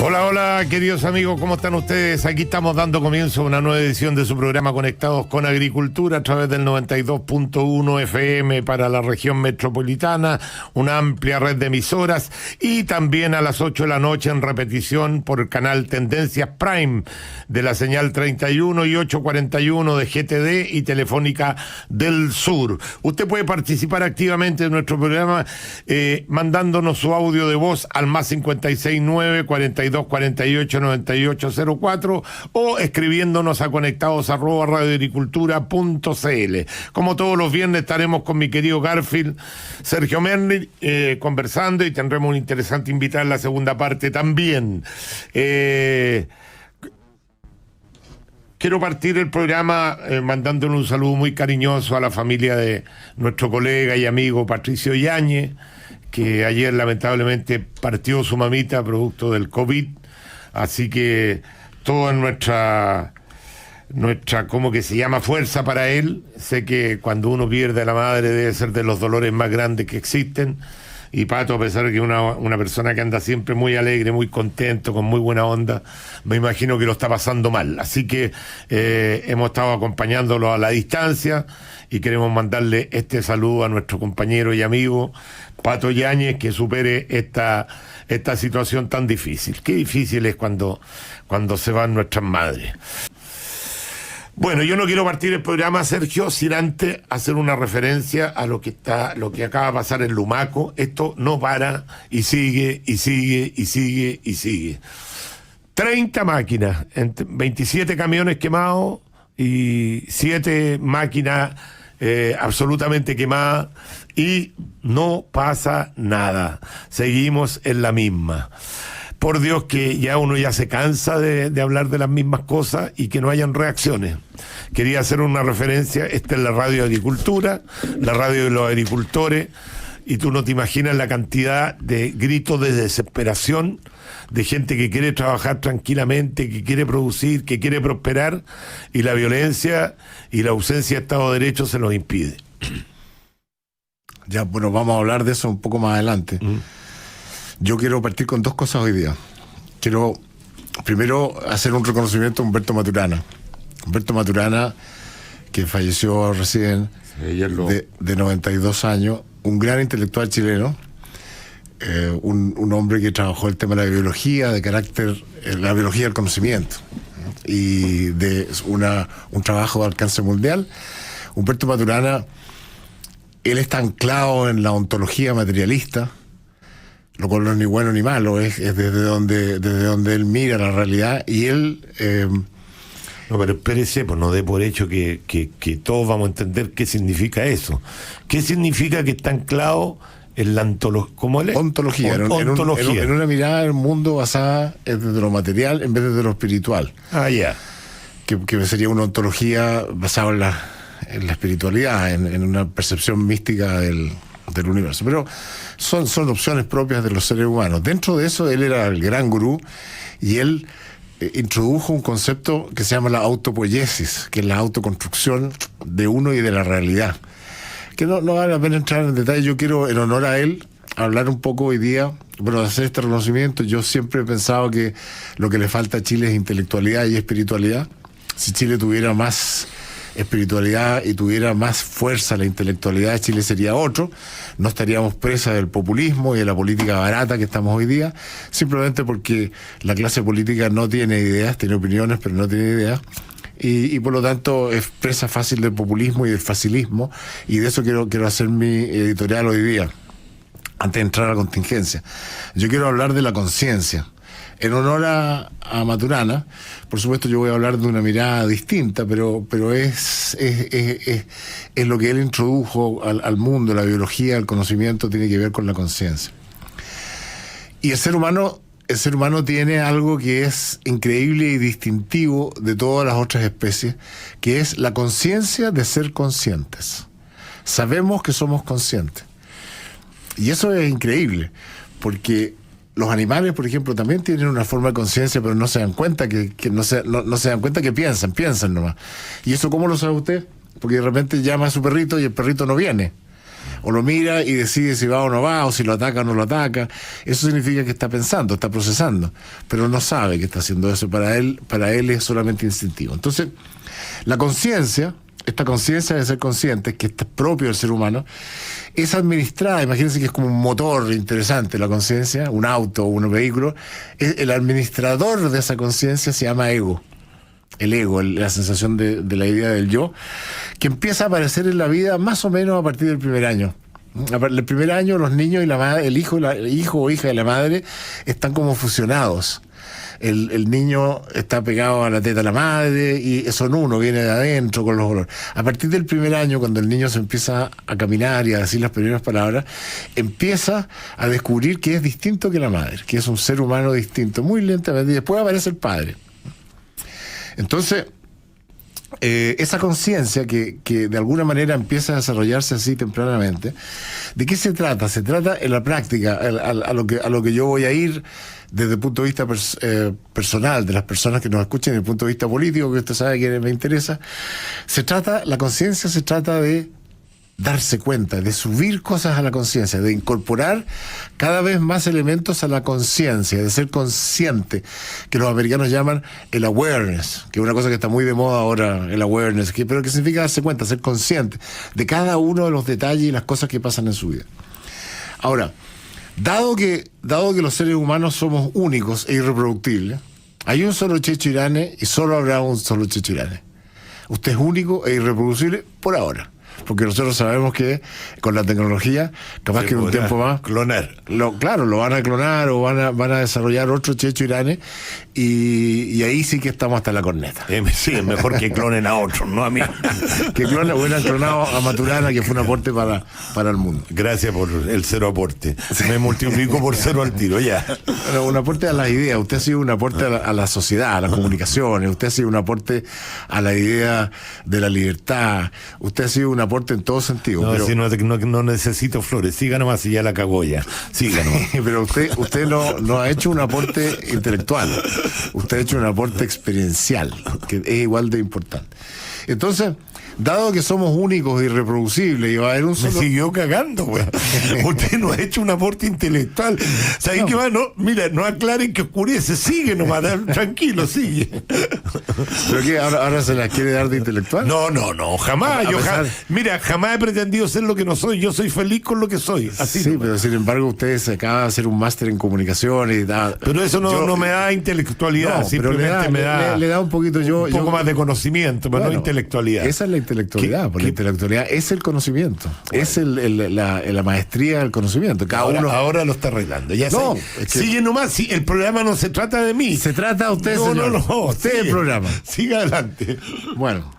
Hola, hola, queridos amigos, ¿cómo están ustedes? Aquí estamos dando comienzo a una nueva edición de su programa Conectados con Agricultura a través del 92.1 FM para la región metropolitana, una amplia red de emisoras y también a las 8 de la noche en repetición por el canal Tendencias Prime de la señal 31 y 841 de GTD y Telefónica del Sur. Usted puede participar activamente en nuestro programa mandándonos su audio de voz al más 569 42 48 98 04 o escribiéndonos a conectados@radioagricultura.cl. Como todos los viernes estaremos con mi querido Garfield Sergio Merli conversando y tendremos un interesante invitado en la segunda parte también. Quiero partir el programa mandándole un saludo muy cariñoso a la familia de nuestro colega y amigo Patricio Yáñez, que ayer lamentablemente partió su mamita producto del COVID, así que toda nuestra ¿cómo que se llama? Fuerza para él. Sé que cuando uno pierde a la madre debe ser de los dolores más grandes que existen, y Pato, a pesar de que una persona que anda siempre muy alegre, muy contento, con muy buena onda, me imagino que lo está pasando mal, así que hemos estado acompañándolo a la distancia y queremos mandarle este saludo a nuestro compañero y amigo Pato Yáñez, que supere esta situación tan difícil. Qué difícil es cuando se van nuestras madres. Bueno, yo no quiero partir el programa, Sergio, sin antes hacer una referencia a lo que acaba de pasar en Lumaco. Esto no para y sigue, y sigue, y sigue, y sigue. 30 máquinas, 27 camiones quemados y 7 máquinas absolutamente quemadas, y no pasa nada. Seguimos en la misma. Por Dios que uno ya se cansa de hablar de las mismas cosas y que no hayan reacciones. Quería hacer una referencia, esta es la radio de Agricultura, la radio de los agricultores, y tú no te imaginas la cantidad de gritos de desesperación de gente que quiere trabajar tranquilamente, que quiere producir, que quiere prosperar, y la violencia y la ausencia de Estado de Derecho se los impide. Ya, bueno, vamos a hablar de eso un poco más adelante. Yo quiero partir con dos cosas hoy día. Quiero primero hacer un reconocimiento a Humberto Maturana. Humberto Maturana, que falleció recién, de 92 años, un gran intelectual chileno, un hombre que trabajó el tema de la biología, de carácter, la biología del conocimiento, y de un trabajo de alcance mundial. Humberto Maturana, él está anclado en la ontología materialista, lo cual no es ni bueno ni malo, es desde donde él mira la realidad, y él... No, pero espérese, pues no dé por hecho que todos vamos a entender qué significa eso. ¿Qué significa que está anclado en la ontología? En una mirada del mundo basada desde lo material en vez de lo espiritual. Ah, ya. Que sería una ontología basada en la espiritualidad, en una percepción mística del universo. Pero son opciones propias de los seres humanos. Dentro de eso, él era el gran gurú, y él introdujo un concepto que se llama la autopoiesis, que es la autoconstrucción de uno y de la realidad. Que no vale la pena entrar en detalle. Yo quiero, en honor a él, hablar un poco hoy día, bueno, de hacer este reconocimiento. Yo siempre he pensado que lo que le falta a Chile es intelectualidad y espiritualidad. Si Chile tuviera más espiritualidad y tuviera más fuerza la intelectualidad, Chile sería otro. No estaríamos presas del populismo y de la política barata que estamos hoy día, simplemente porque la clase política no tiene ideas, tiene opiniones, pero no tiene ideas, y por lo tanto es presa fácil del populismo y del facilismo, y de eso quiero hacer mi editorial hoy día, antes de entrar a la contingencia. Yo quiero hablar de la conciencia. En honor a Maturana, por supuesto yo voy a hablar de una mirada distinta, pero es lo que él introdujo al mundo, la biología, el conocimiento, tiene que ver con la conciencia. Y el ser humano tiene algo que es increíble y distintivo de todas las otras especies, que es la conciencia de ser conscientes. Sabemos que somos conscientes. Y eso es increíble, porque los animales, por ejemplo, también tienen una forma de conciencia, pero no se dan cuenta que no se dan cuenta que piensan nomás. ¿Y eso cómo lo sabe usted? Porque de repente llama a su perrito y el perrito no viene. o lo mira y decide si va o no va, o si lo ataca o no lo ataca. Eso significa que está pensando, está procesando, pero no sabe que está haciendo eso. Para él es solamente instintivo. Entonces, la conciencia, esta conciencia de ser consciente, que es propio del ser humano, es administrada. Imagínense que es como un motor interesante la conciencia, un auto o un vehículo. El administrador de esa conciencia se llama ego. El ego, la sensación de la idea del yo, que empieza a aparecer en la vida más o menos a partir del primer año. El primer año los niños y la madre, el hijo o hija de la madre están como fusionados. El niño está pegado a la teta de la madre y son uno, viene de adentro con los olores. A partir del primer año, cuando el niño se empieza a caminar y a decir las primeras palabras, empieza a descubrir que es distinto que la madre, que es un ser humano distinto, muy lentamente, y después aparece el padre. Entonces, esa conciencia que de alguna manera empieza a desarrollarse así tempranamente, ¿de qué se trata? Se trata en la práctica, a lo que yo voy a ir desde el punto de vista personal, de las personas que nos escuchen, desde el punto de vista político, que usted sabe que me interesa. La conciencia se trata de darse cuenta, de subir cosas a la conciencia, de incorporar cada vez más elementos a la conciencia, de ser consciente, que los americanos llaman el awareness, que es una cosa que está muy de moda ahora, el awareness, pero que significa darse cuenta, ser consciente de cada uno de los detalles y las cosas que pasan en su vida. Ahora, dado que los seres humanos somos únicos e irreproductibles, hay un solo Checho Irane y solo habrá un solo Checho Irane. Usted es único e irreproducible por ahora. Porque nosotros sabemos que con la tecnología, capaz que en un tiempo más clonar. Lo van a clonar o van a desarrollar otro Checho Irane y ahí sí que estamos hasta la corneta. Sí, es mejor que clonen a otros, no a mí. Que hubieran clonado a Maturana, que fue un aporte para el mundo. Gracias por el cero aporte. Me multiplico por cero al tiro, ya. Bueno, un aporte a las ideas. Usted ha sido un aporte a la sociedad, a las comunicaciones. Usted ha sido un aporte a la idea de la libertad. Usted ha sido un aporte en todo sentido. No, pero si no necesito flores, siga nomás y ya la cagó ya. Siga nomás. Pero usted no ha hecho un aporte intelectual. Usted ha hecho un aporte experiencial, que es igual de importante. Entonces, dado que somos únicos e irreproducibles y va a haber un solo... Me siguió cagando, güey. Usted no ha hecho un aporte intelectual. ¿Saben qué va? No, mira, no aclaren que oscurece. Sigue nomás, tranquilo, sigue. ¿Pero qué? ¿Ahora se las quiere dar de intelectual? No, jamás. Mira, jamás he pretendido ser lo que no soy. Yo soy feliz con lo que soy. Así sí, nomás. pero sin embargo usted se acaba de hacer un máster en comunicación y da... Pero eso no me da intelectualidad, no, simplemente le da un poquito un poco más de conocimiento, pero no intelectualidad. Esa es la intelectualidad, porque la intelectualidad es el conocimiento, bueno. Es la maestría del conocimiento. Ahora lo está arreglando. Ya no, sigue nomás. Si el programa no se trata de mí. Se trata de usted, señor. Usted sigue, el programa. Siga adelante. Bueno,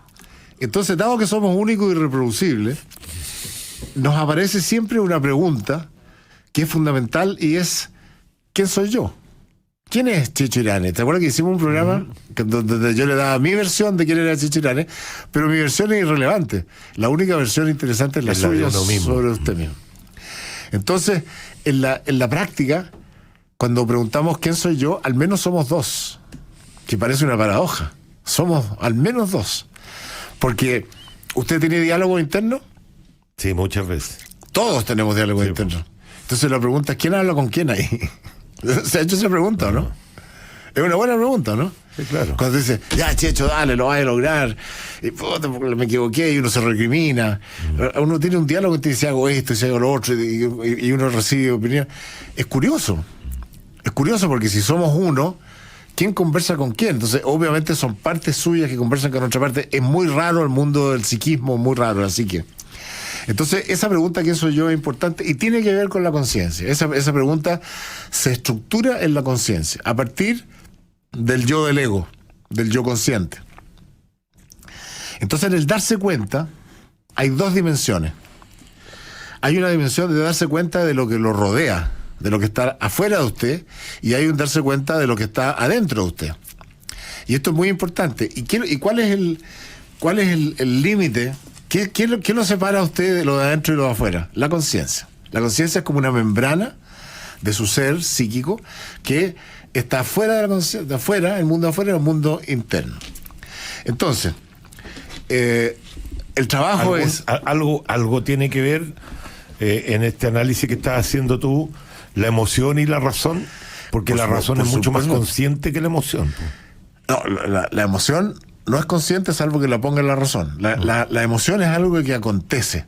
entonces, dado que somos únicos y irreproducibles, nos aparece siempre una pregunta que es fundamental y es: ¿quién soy yo? ¿Quién es Checho Irane? ¿Te acuerdas que hicimos un programa donde yo le daba mi versión de quién era Checho Irane? Pero mi versión es irrelevante. La única versión interesante es la suya sobre usted mismo. Entonces, en la práctica, cuando preguntamos quién soy yo, al menos somos dos, que parece una paradoja. Somos al menos dos. Porque, ¿usted tiene diálogo interno? Sí, muchas veces. Todos tenemos diálogo interno. Entonces la pregunta es: ¿quién habla con quién ahí? ¿Se ha hecho esa pregunta o no? Es una buena pregunta, ¿no? Sí, claro. Cuando dice, ya, Checho, dale, lo vas a lograr, y puta, me equivoqué, y uno se recrimina. Uno tiene un diálogo y dice, hago esto, y si hago lo otro, y uno recibe opinión. Es curioso porque si somos uno, ¿quién conversa con quién? Entonces, obviamente son partes suyas que conversan con otra parte. Es muy raro el mundo del psiquismo, muy raro, así que... Entonces, esa pregunta, ¿quién soy yo?, es importante y tiene que ver con la conciencia. Esa pregunta se estructura en la conciencia, a partir del yo del ego, del yo consciente. Entonces, en el darse cuenta, hay dos dimensiones. Hay una dimensión de darse cuenta de lo que lo rodea, de lo que está afuera de usted, y hay un darse cuenta de lo que está adentro de usted. Y esto es muy importante. ¿Y cuál es el límite? ¿Qué lo separa a usted de lo de adentro y lo de afuera? La conciencia. La conciencia es como una membrana de su ser psíquico que está afuera de la conciencia, de afuera, el mundo afuera y el mundo interno. Entonces, el trabajo es... Algo tiene que ver en este análisis que estás haciendo tú, la emoción y la razón? Porque la razón es mucho más consciente que la emoción. No, la emoción no es consciente salvo que la ponga en la razón. La emoción es algo que acontece,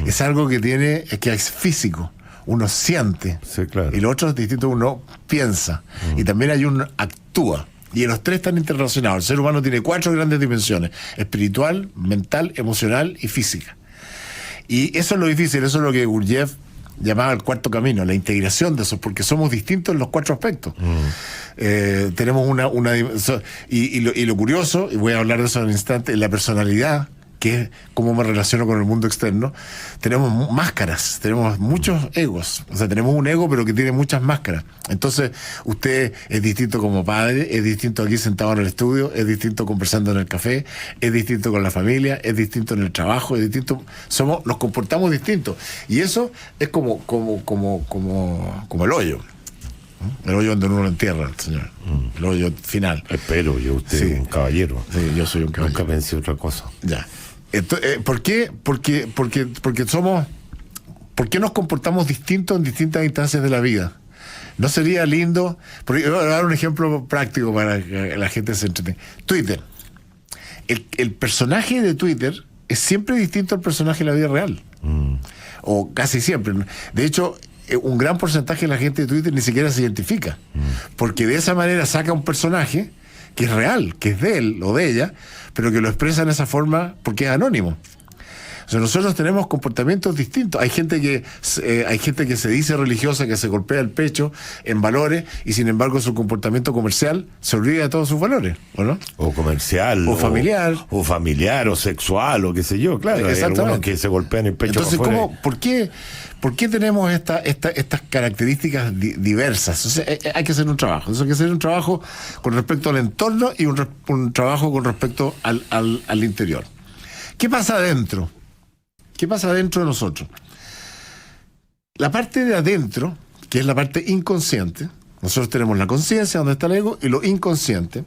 es algo que es físico. Uno siente, sí, claro. Y lo otro es distinto, uno piensa, y también hay uno actúa. Y los tres están interrelacionados. El ser humano tiene 4 grandes dimensiones: espiritual, mental, emocional y física. Y eso es lo difícil, eso es lo que Gurdjieff llamaba el cuarto camino, la integración de eso, porque somos distintos en los 4 aspectos. Tenemos y lo curioso, y voy a hablar de eso en un instante, la personalidad, que es cómo me relaciono con el mundo externo. Tenemos máscaras, tenemos muchos egos, o sea, tenemos un ego pero que tiene muchas máscaras. Entonces usted es distinto como padre, es distinto aquí sentado en el estudio, es distinto conversando en el café, es distinto con la familia, es distinto en el trabajo, es distinto, nos comportamos distintos, y eso es como el hoyo. El hoyo donde uno lo entierra, señor. El hoyo final. Espero, usted es un caballero. Sí, yo soy un caballero. Nunca pensé otra cosa. Ya. ¿Por qué? Porque ¿por qué nos comportamos distintos en distintas instancias de la vida? ¿No sería lindo? Porque voy a dar un ejemplo práctico para que la gente se entretenga. Twitter. El personaje de Twitter es siempre distinto al personaje de la vida real. O casi siempre. De hecho, un gran porcentaje de la gente de Twitter ni siquiera se identifica, porque de esa manera saca un personaje que es real, que es de él o de ella, pero que lo expresa en esa forma porque es anónimo. O sea, nosotros tenemos comportamientos distintos. Hay gente que se dice religiosa, que se golpea el pecho en valores, y sin embargo su comportamiento comercial se olvida de todos sus valores, ¿o no? O comercial, o familiar, o familiar, o sexual, o qué sé yo, claro. Hay algunos que se golpean el pecho. Entonces, ¿por qué tenemos estas características diversas? O sea, hay que hacer un trabajo. Eso hay que hacer un trabajo con respecto al entorno y un trabajo con respecto al interior. ¿Qué pasa adentro? ¿Qué pasa adentro de nosotros? La parte de adentro, que es la parte inconsciente, nosotros tenemos la conciencia, donde está el ego, y lo inconsciente.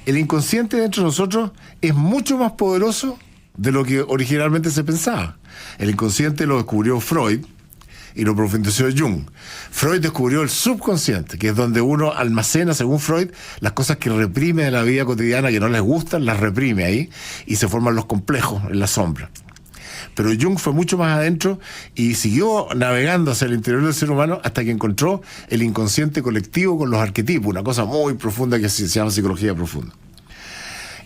El inconsciente dentro de nosotros es mucho más poderoso de lo que originalmente se pensaba. El inconsciente lo descubrió Freud y lo profundizó Jung. Freud descubrió el subconsciente, que es donde uno almacena, según Freud, las cosas que reprime de la vida cotidiana, que no les gustan, las reprime ahí, y se forman los complejos en la sombra. Pero Jung fue mucho más adentro y siguió navegando hacia el interior del ser humano hasta que encontró el inconsciente colectivo con los arquetipos, una cosa muy profunda que se llama psicología profunda.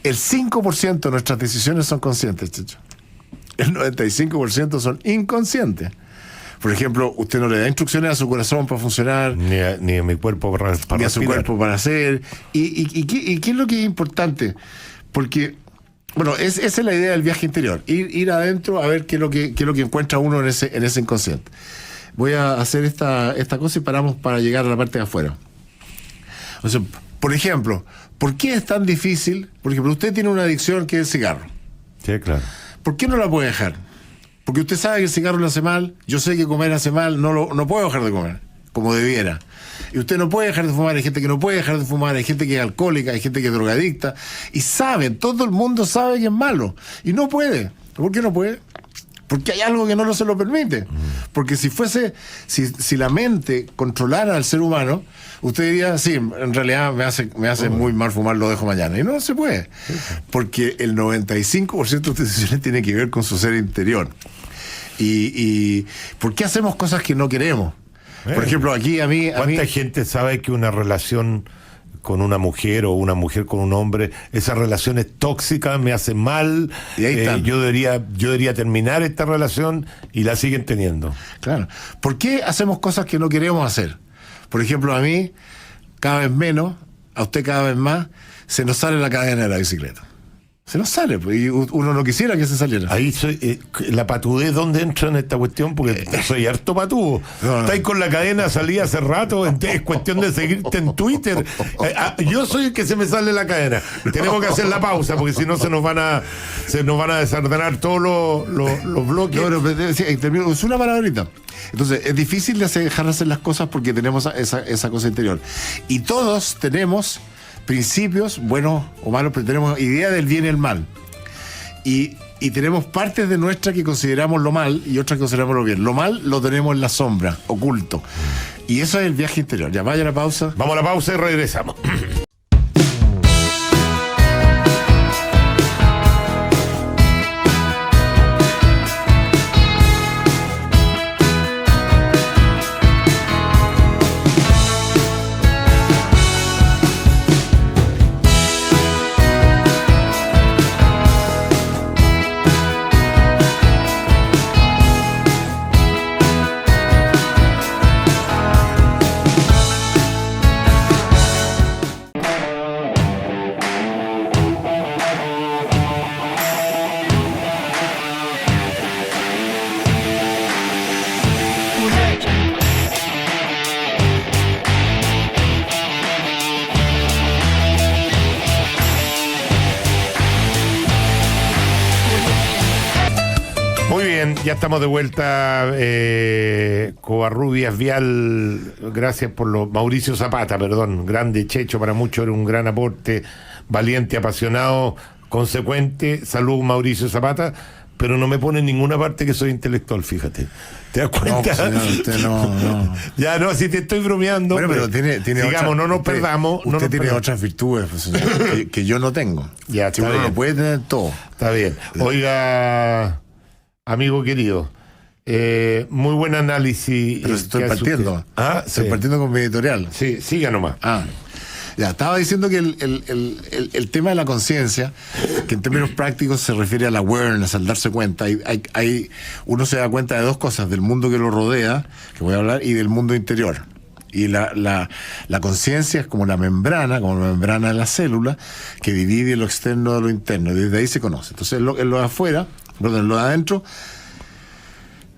El 5% de nuestras decisiones son conscientes, Checho. El 95% son inconscientes. Por ejemplo, usted no le da instrucciones a su corazón para funcionar, ni a mi cuerpo para ni a su cuerpo para hacer. ¿Y qué es lo que es importante? Porque, bueno, esa es la idea del viaje interior. Ir adentro a ver qué es lo que encuentra uno en ese inconsciente. Voy a hacer esta cosa y paramos para llegar a la parte de afuera. O sea, por ejemplo, ¿por qué es tan difícil? Por ejemplo, usted tiene una adicción que es el cigarro. Sí, claro. ¿Por qué no la puede dejar? Porque usted sabe que el cigarro le hace mal, yo sé que comer hace mal, no puedo dejar de comer, como debiera. Y usted no puede dejar de fumar, hay gente que no puede dejar de fumar, hay gente que es alcohólica, hay gente que es drogadicta, y saben, todo el mundo sabe que es malo, y no puede. ¿Por qué no puede? Porque hay algo que no se lo permite. Porque si la mente controlara al ser humano, usted diría, sí, en realidad me hace muy mal fumar, lo dejo mañana. Y no se puede. Porque el 95% de decisiones tiene que ver con su ser interior. Y ¿por qué hacemos cosas que no queremos? Por ejemplo, aquí a mí... ¿Cuánta gente sabe que una relación con una mujer o una mujer con un hombre, esa relación es tóxica, me hace mal, y ahí yo debería terminar esta relación, y la siguen teniendo? Claro. ¿Por qué hacemos cosas que no queremos hacer? Por ejemplo, a mí, cada vez menos, a usted cada vez más, se nos sale la cadena de la bicicleta. Se nos sale, pues, y uno no quisiera que se saliera. Ahí la patudez, ¿dónde entra en esta cuestión? Porque soy harto patudo. No. Estáis con la cadena, salí hace rato, es cuestión de seguirte en Twitter. Yo soy el que se me sale la cadena. Tenemos que hacer la pausa, porque si no se nos van a desordenar todos los bloques. No, pero es una palabrita. Entonces, es difícil dejar de hacer las cosas porque tenemos esa cosa interior. Y todos tenemos principios, buenos o malos, pero tenemos idea del bien y el mal. Y y tenemos partes de nuestra que consideramos lo mal y otras que consideramos lo bien. Lo mal lo tenemos en la sombra, oculto. Y eso es el viaje interior. Ya vaya a la pausa. Vamos a la pausa y regresamos. Muy bien, ya estamos de vuelta. Covarrubias Vial, gracias por lo. Mauricio Zapata, perdón, grande Checho, para muchos era un gran aporte, valiente, apasionado, consecuente. Salud, Mauricio Zapata, pero no me pone en ninguna parte que soy intelectual, fíjate. ¿Te das cuenta? No, señor, usted no. Ya no, si te estoy bromeando. Bueno, pero tiene digamos, no nos perdamos. Usted tiene otras virtudes, pues, señor, que yo no tengo. Ya, si está uno bien. lo puede tener todo. Está bien. Oiga, amigo querido, muy buen análisis. Pero estoy que hace partiendo. usted. Ah, Estoy sí. partiendo con mi editorial. Sí, siga nomás. Ya, estaba diciendo que el tema de la conciencia, que en términos prácticos se refiere al awareness, al darse cuenta. Uno se da cuenta de dos cosas, del mundo que lo rodea, que voy a hablar, y del mundo interior. Y la conciencia es como la membrana de la célula, que divide lo externo de lo interno, y desde ahí se conoce. Entonces, en lo de afuera, en lo de adentro,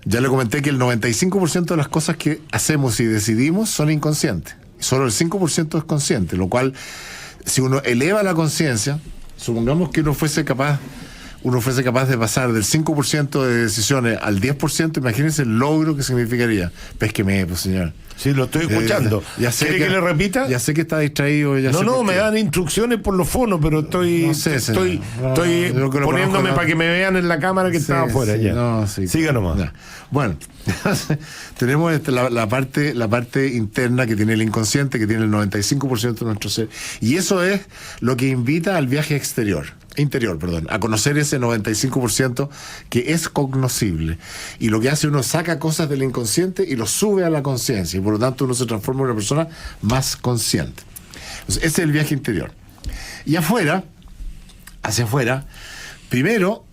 ya le comenté que el 95% de las cosas que hacemos y decidimos son inconscientes. Solo el 5% es consciente, lo cual, si uno eleva la conciencia, supongamos que uno fuese capaz de pasar del 5% de decisiones al 10%, imagínense el logro que significaría. Pésqueme, pues, señor. Sí, lo estoy escuchando. ¿Quiere que le repita? Ya sé que está distraído. No, me dan instrucciones por los fonos, pero estoy poniéndome para que me vean en la cámara que estaba afuera. Sí, ya. No, sí. Siga nomás. Ya. Bueno, tenemos la parte interna que tiene el inconsciente, que tiene el 95% de nuestro ser. Y eso es lo que invita al viaje interior, a conocer ese 95% que es cognoscible. Y lo que hace, uno saca cosas del inconsciente y lo sube a la conciencia. Y por lo tanto uno se transforma en una persona más consciente. Entonces, ese es el viaje interior. Y hacia afuera, primero,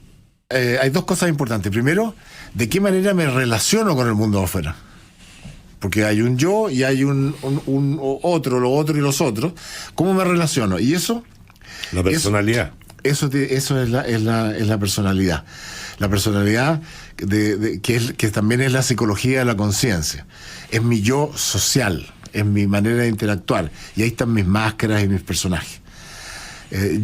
hay dos cosas importantes. Primero, ¿de qué manera me relaciono con el mundo de afuera? Porque hay un yo y hay un otro, lo otro y los otros. ¿Cómo me relaciono? Y eso... La personalidad. Eso es la personalidad. La personalidad que también es la psicología de la conciencia. Es mi yo social, es mi manera de interactuar. Y ahí están mis máscaras y mis personajes.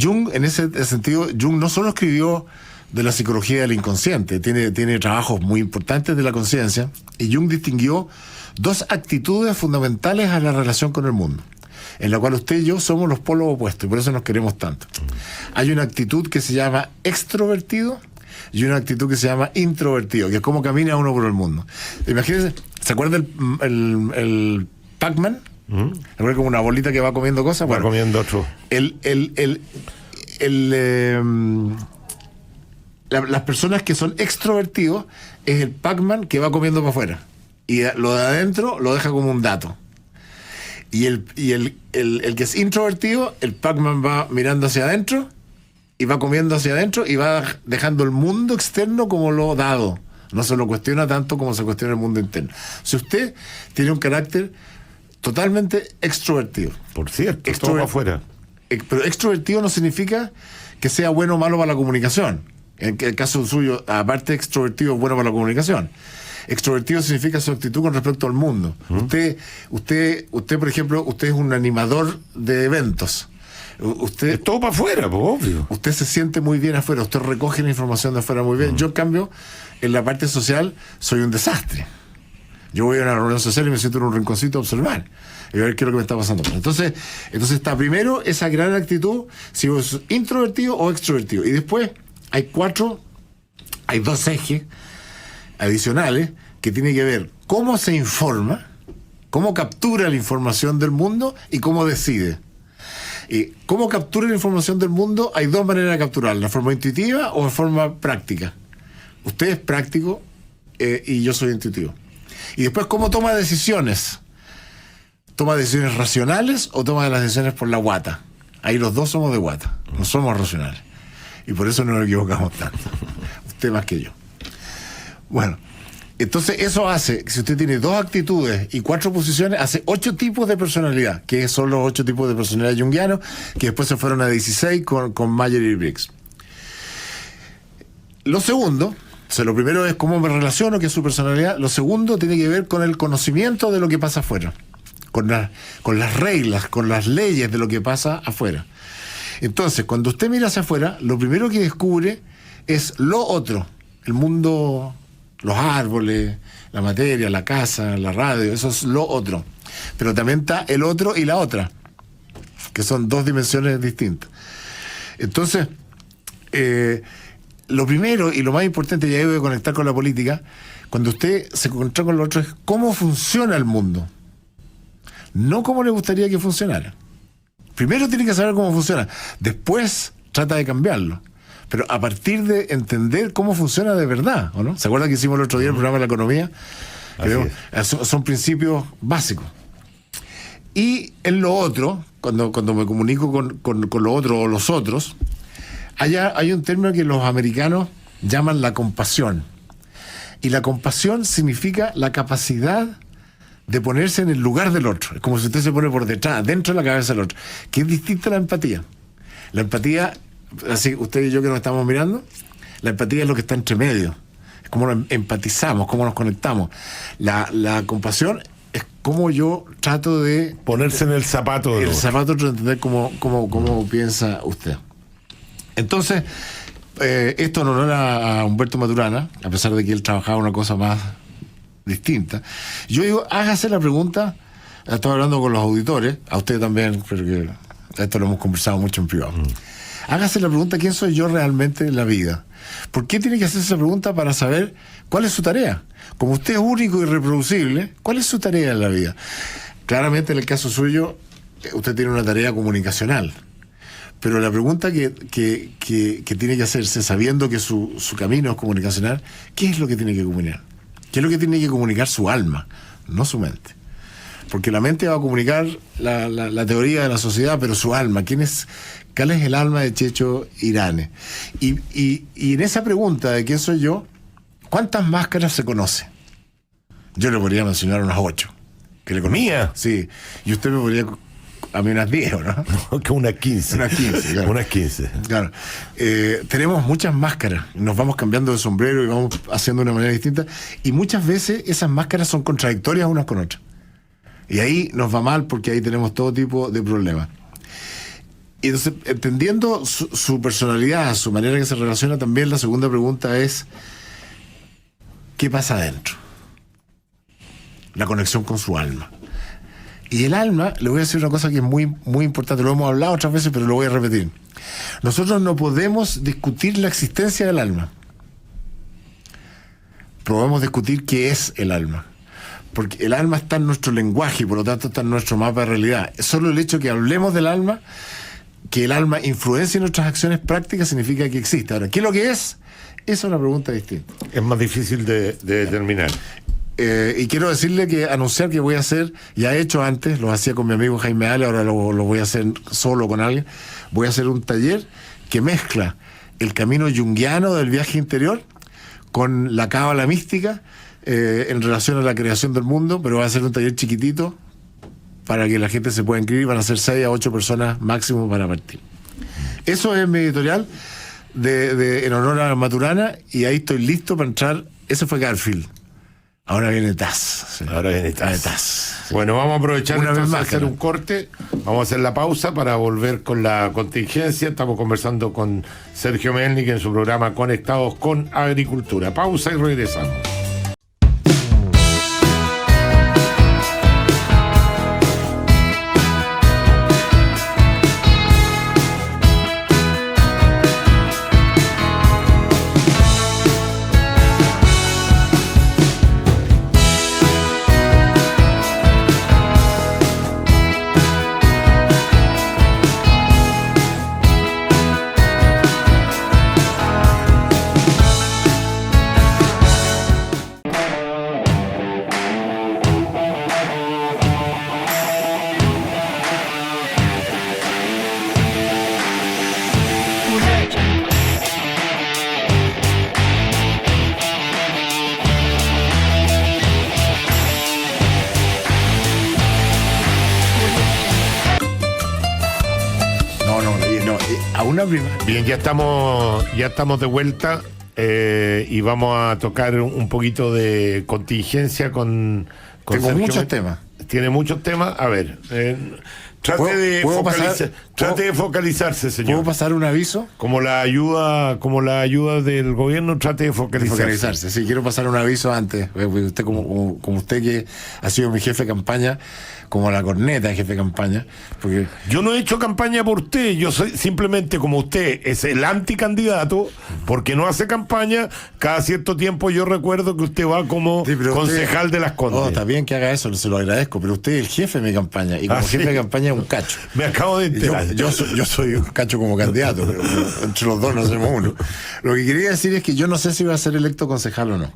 Jung, en ese sentido, Jung no solo escribió de la psicología del inconsciente, tiene trabajos muy importantes de la conciencia, y Jung distinguió dos actitudes fundamentales a la relación con el mundo, en la cual usted y yo somos los polos opuestos, y por eso nos queremos tanto. Hay una actitud que se llama extrovertido y una actitud que se llama introvertido, que es como camina uno por el mundo. Imagínense, ¿se acuerda el Pac-Man? ¿Recuerda como una bolita que va comiendo cosas? Va comiendo otro. Las personas que son extrovertidos es el Pac-Man que va comiendo para afuera. Y lo de adentro lo deja como un dato. Y el que es introvertido, el Pac-Man va mirando hacia adentro y va comiendo hacia adentro y va dejando el mundo externo como lo dado. No se lo cuestiona tanto como se cuestiona el mundo interno. Si usted tiene un carácter totalmente extrovertido. Por cierto, todo va afuera. Pero extrovertido no significa que sea bueno o malo para la comunicación. En el caso suyo, aparte de extrovertido, es bueno para la comunicación. Extrovertido significa su actitud con respecto al mundo. Usted, por ejemplo, usted es un animador de eventos. Es todo para afuera, pues, obvio. Usted se siente muy bien afuera, usted recoge la información de afuera muy bien. Yo, en cambio, en la parte social, soy un desastre. Yo voy a una reunión social y me siento en un rinconcito a observar y a ver qué es lo que me está pasando. Entonces está primero esa gran actitud, si es introvertido o extrovertido. Y después hay cuatro hay dos ejes adicionales que tienen que ver cómo se informa, cómo captura la información del mundo y cómo decide. Y cómo captura la información del mundo, hay dos maneras de capturarla, de forma intuitiva o de forma práctica. Usted es práctico y yo soy intuitivo. Y después, cómo toma decisiones. ¿Toma decisiones racionales o toma las decisiones por la guata? Ahí los dos somos de guata, no somos racionales. Y por eso no nos equivocamos tanto. Usted más que yo. Bueno, entonces eso hace que si usted tiene 2 actitudes y 4 posiciones, hace 8 tipos de personalidad, que son los 8 tipos de personalidad junguianos, que después se fueron a 16 con Mayer y Briggs. Lo segundo, o sea, lo primero es cómo me relaciono, que es su personalidad. Lo segundo tiene que ver con el conocimiento de lo que pasa afuera, con las reglas, con las leyes de lo que pasa afuera. Entonces, cuando usted mira hacia afuera, lo primero que descubre es lo otro, el mundo, los árboles, la materia, la casa, la radio, eso es lo otro. Pero también está el otro y la otra, que son 2 dimensiones distintas. Entonces, lo primero y lo más importante, y ahí voy a conectar con la política, cuando usted se encuentra con lo otro, es cómo funciona el mundo. No cómo le gustaría que funcionara. Primero tiene que saber cómo funciona, después trata de cambiarlo. Pero a partir de entender cómo funciona de verdad, ¿o no? ¿Se acuerdan que hicimos el otro día el programa de la economía? Son principios básicos. Y en lo otro, cuando me comunico con lo otro o los otros, hay un término que los americanos llaman la compasión. Y la compasión significa la capacidad de ponerse en el lugar del otro. Es como si usted se pone por detrás, dentro de la cabeza del otro, que es distinta a la empatía. La empatía, así usted y yo que nos estamos mirando, la empatía es lo que está entre medio. Es como nos empatizamos, cómo nos conectamos. La compasión es como yo trato de ponerse en el zapato del otro. El zapato de entender cómo piensa usted. Entonces, esto en honor a Humberto Maturana, a pesar de que él trabajaba una cosa más distinta. Yo digo, hágase la pregunta, estaba hablando con los auditores, a usted también, porque esto lo hemos conversado mucho en privado. Hágase la pregunta, ¿quién soy yo realmente en la vida? ¿Por qué tiene que hacerse esa pregunta? Para saber cuál es su tarea. Como usted es único y irreproducible, ¿cuál es su tarea en la vida? Claramente en el caso suyo, usted tiene una tarea comunicacional. Pero la pregunta que tiene que hacerse, sabiendo que su camino es comunicacional, ¿qué es lo que tiene que comunicar? ¿Qué es lo que tiene que comunicar su alma, no su mente? Porque la mente va a comunicar la teoría de la sociedad, pero su alma, ¿cuál es el alma de Checho Irane? Y en esa pregunta de quién soy yo, ¿cuántas máscaras se conoce? Yo le podría mencionar unas 8. ¿Que le conozco? ¿Mía? Sí. Y usted me podría... A mí unas 10, ¿no? No, que unas 15. Unas 15, claro. Unas 15. Claro. Tenemos muchas máscaras. Nos vamos cambiando de sombrero y vamos haciendo de una manera distinta. Y muchas veces esas máscaras son contradictorias unas con otras. Y ahí nos va mal porque ahí tenemos todo tipo de problemas. Y entonces, entendiendo su personalidad, su manera en que se relaciona, también la segunda pregunta es: ¿qué pasa adentro? La conexión con su alma. Y el alma, le voy a decir una cosa que es muy, muy importante, lo hemos hablado otras veces, pero lo voy a repetir. Nosotros no podemos discutir la existencia del alma. Probemos discutir qué es el alma. Porque el alma está en nuestro lenguaje y por lo tanto está en nuestro mapa de realidad. Solo el hecho que hablemos del alma, que el alma influencie nuestras acciones prácticas, significa que existe. Ahora, ¿qué es lo que es? Esa es una pregunta distinta. Es más difícil de determinar. Y quiero anunciar que voy a hacer, ya he hecho antes, lo hacía con mi amigo Jaime Ale, ahora lo voy a hacer solo con alguien. Voy a hacer un taller que mezcla el camino junguiano del viaje interior con la cábala mística en relación a la creación del mundo, pero va a ser un taller chiquitito para que la gente se pueda inscribir. Van a ser 6 a 8 personas máximo para partir. Eso es mi editorial en honor a Maturana, y ahí estoy listo para entrar. Ese fue Garfield. Ahora viene Taz. Sí. Ahora viene Taz. Sí. Bueno, vamos a aprovechar una vez más, hacer un corte. Vamos a hacer la pausa para volver con la contingencia. Estamos conversando con Sergio Melnik en su programa Conectados con Agricultura. Pausa y regresamos. a una primaria. Bien, ya estamos de vuelta y vamos a tocar un poquito de contingencia con Tengo Sergio muchos temas. Tiene muchos temas. A ver, trate de focalizarse, señor. ¿Puedo pasar un aviso? Como la ayuda del gobierno, trate de focalizarse. Sí, quiero pasar un aviso antes. Usted como usted que ha sido mi jefe de campaña, como la corneta de jefe de campaña, porque yo no he hecho campaña por usted, yo soy simplemente, como usted es el anticandidato, porque no hace campaña, cada cierto tiempo yo recuerdo que usted va como concejal de Las Condes. Oh, está bien que haga eso, se lo agradezco, pero usted es el jefe de mi campaña, y como jefe de campaña es un cacho. Me acabo de enterar. Yo soy un cacho como candidato, pero entre los dos no hacemos uno. Lo que quería decir es que yo no sé si voy a ser electo concejal o no.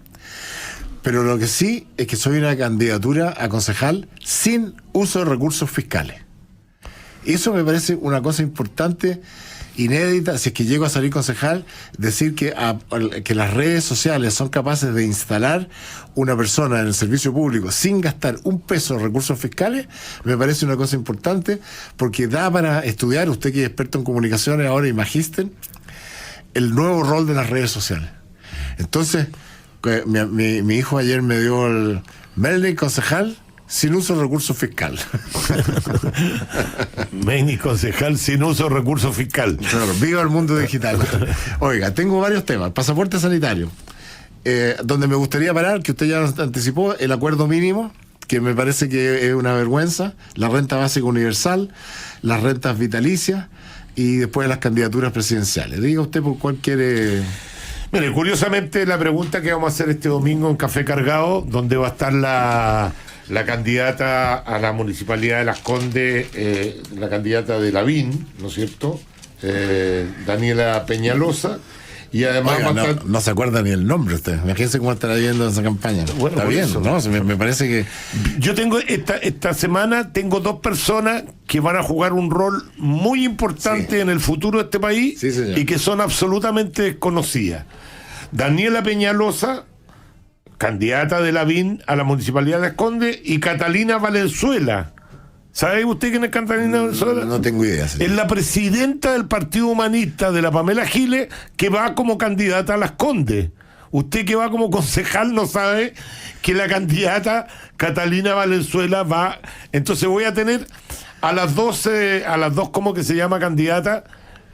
Pero lo que sí es que soy una candidatura a concejal sin uso de recursos fiscales. Eso me parece una cosa importante, inédita, si es que llego a salir concejal, decir que las redes sociales son capaces de instalar una persona en el servicio público sin gastar un peso de recursos fiscales, me parece una cosa importante, porque da para estudiar, usted que es experto en comunicaciones ahora y magíster, el nuevo rol de las redes sociales. Entonces, mi hijo ayer me dio el Melnik concejal sin uso de recursos fiscal. Melnik concejal sin uso de recursos fiscal. Claro, viva el mundo digital. Oiga, tengo varios temas. Pasaporte sanitario. Donde me gustaría parar, que usted ya anticipó, el acuerdo mínimo, que me parece que es una vergüenza, la renta básica universal, las rentas vitalicias y después las candidaturas presidenciales. Diga usted por cuál quiere. Mire, curiosamente la pregunta que vamos a hacer este domingo en Café Cargado, donde va a estar la candidata a la Municipalidad de Las Condes, la candidata de Lavín, ¿no es cierto? Daniela Peñalosa. Y además oiga, no se acuerda ni el nombre usted. Imagínese cómo estará viendo esa campaña. Bueno, está bien, eso, ¿no? Me parece que yo tengo esta semana tengo dos personas que van a jugar un rol muy importante en el futuro de este país y que son absolutamente desconocidas. Daniela Peñalosa, candidata de Lavín a la Municipalidad de Las Condes, y Catalina Valenzuela. ¿Sabe usted quién es Catalina Valenzuela? No tengo idea. Sí. Es la presidenta del Partido Humanista de la Pamela Giles, que va como candidata a Las Condes. Usted que va como concejal no sabe que la candidata Catalina Valenzuela va. Entonces voy a tener a las dos, ¿cómo que se llama, candidata?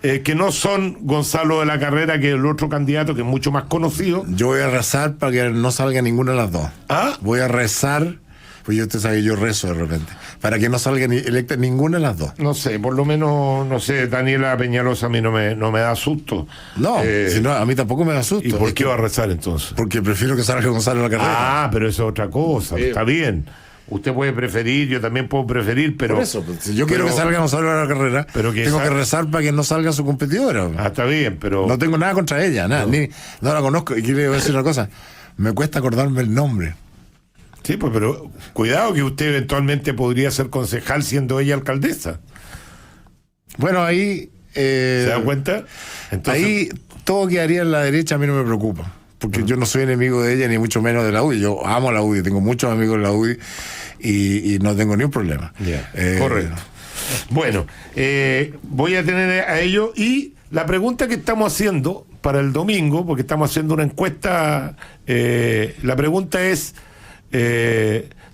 Que no son Gonzalo de la Carrera, que es el otro candidato que es mucho más conocido. Yo voy a rezar para que no salga ninguna de las dos. ¿Ah? Voy a rezar, pues usted sabe que yo rezo de repente, para que no salga electa ninguna de las dos. No sé, por lo menos, no sé, Daniela Peñalosa a mí no me da susto. No, a mí tampoco me da susto. ¿Y por qué va a rezar entonces? Porque prefiero que salga Gonzalo de la Carrera. Ah, pero eso es otra cosa, está bien. Usted puede preferir, yo también puedo preferir, pero... Por eso, si yo quiero que salga Gonzalo de la Carrera, tengo que rezar para que no salga su competidora. Ah, está bien, pero... No tengo nada contra ella, nada, no la conozco. Y quiero decir una cosa, me cuesta acordarme el nombre. Sí, pues, pero cuidado que usted eventualmente podría ser concejal siendo ella alcaldesa. Bueno, ahí... ¿se da cuenta? Entonces... Ahí todo quedaría en la derecha, a mí no me preocupa. Porque yo no soy enemigo de ella, ni mucho menos de la UDI. Yo amo a la UDI, tengo muchos amigos en la UDI y no tengo ni un problema. Correcto. Bueno, voy a tener a ello. Y la pregunta que estamos haciendo para el domingo, porque estamos haciendo una encuesta, la pregunta es,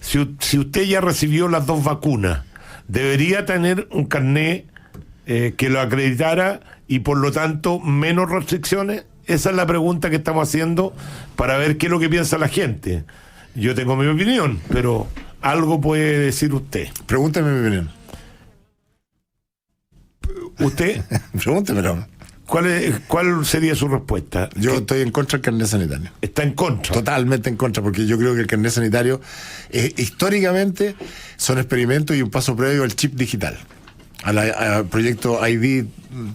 si usted ya recibió las 2 vacunas, ¿debería tener un carnet que lo acreditara y por lo tanto menos restricciones? Esa es la pregunta que estamos haciendo para ver qué es lo que piensa la gente. Yo tengo mi opinión, pero algo puede decir usted. Pregúnteme mi opinión. ¿Usted? Pregúntemelo. ¿Cuál sería su respuesta? Yo estoy en contra del carnet sanitario. ¿Está en contra? Totalmente en contra, porque yo creo que el carnet sanitario históricamente son experimentos y un paso previo al chip digital. Al proyecto ID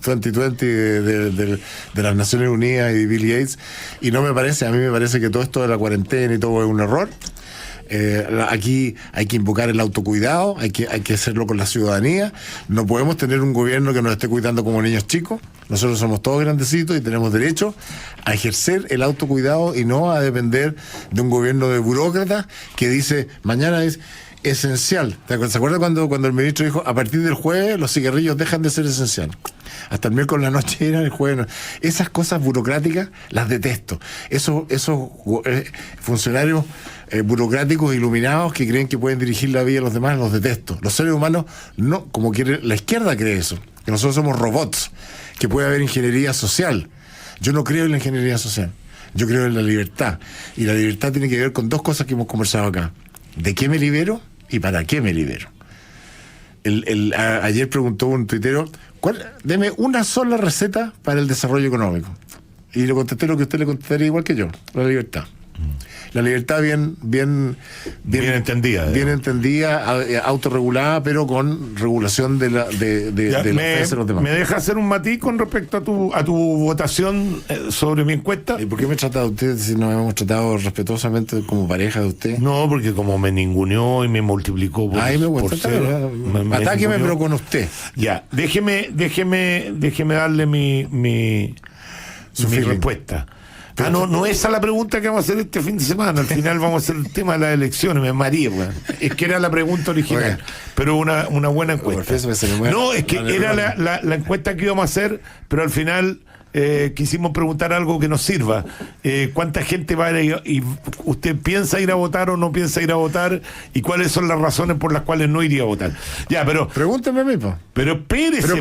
2020 de las Naciones Unidas y de Bill Gates, y a mí me parece que todo esto de la cuarentena y todo es un error. Aquí hay que invocar el autocuidado, hay que hacerlo con la ciudadanía. No podemos tener un gobierno que nos esté cuidando como niños chicos. Nosotros somos todos grandecitos y tenemos derecho a ejercer el autocuidado y no a depender de un gobierno de burócratas que dice, mañana es esencial. ¿Se acuerda cuando el ministro dijo, a partir del jueves los cigarrillos dejan de ser esenciales? Hasta el miércoles en la noche era, el jueves no. Esas cosas burocráticas las detesto. Esos funcionarios burocráticos iluminados que creen que pueden dirigir la vida de los demás, los detesto. Los seres humanos no, como quiere la izquierda cree eso, que nosotros somos robots, que puede haber ingeniería social. Yo no creo en la ingeniería social. Yo creo en la libertad. Y la libertad tiene que ver con dos cosas que hemos conversado acá. ¿De qué me libero y para qué me libero? Ayer preguntó un tuitero, deme una sola receta para el desarrollo económico. Y le contesté lo que usted le contestaría igual que yo, la libertad. La libertad bien entendida. Bien entendida, autorregulada, pero con regulación de los intereses de los demás. ¿Me deja hacer un matiz con respecto a tu votación sobre mi encuesta? ¿Y por qué me trata usted si nos hemos tratado respetuosamente como pareja de usted? No, porque como me ninguneó y me multiplicó por atáqueme, pero con usted. Ya, déjeme darle mi respuesta. No esa es la pregunta que vamos a hacer este fin de semana. Al final vamos a hacer el tema de las elecciones. Me mareé, weón. Es que era la pregunta original, pero una buena encuesta. No, es que era la encuesta que íbamos a hacer, pero al final quisimos preguntar algo que nos sirva. ¿Cuánta gente va a ir? ¿Y usted piensa ir a votar o no piensa ir a votar? ¿Y cuáles son las razones por las cuales no iría a votar? Ya, pero... Pregúnteme a mí, po. Pero espérese,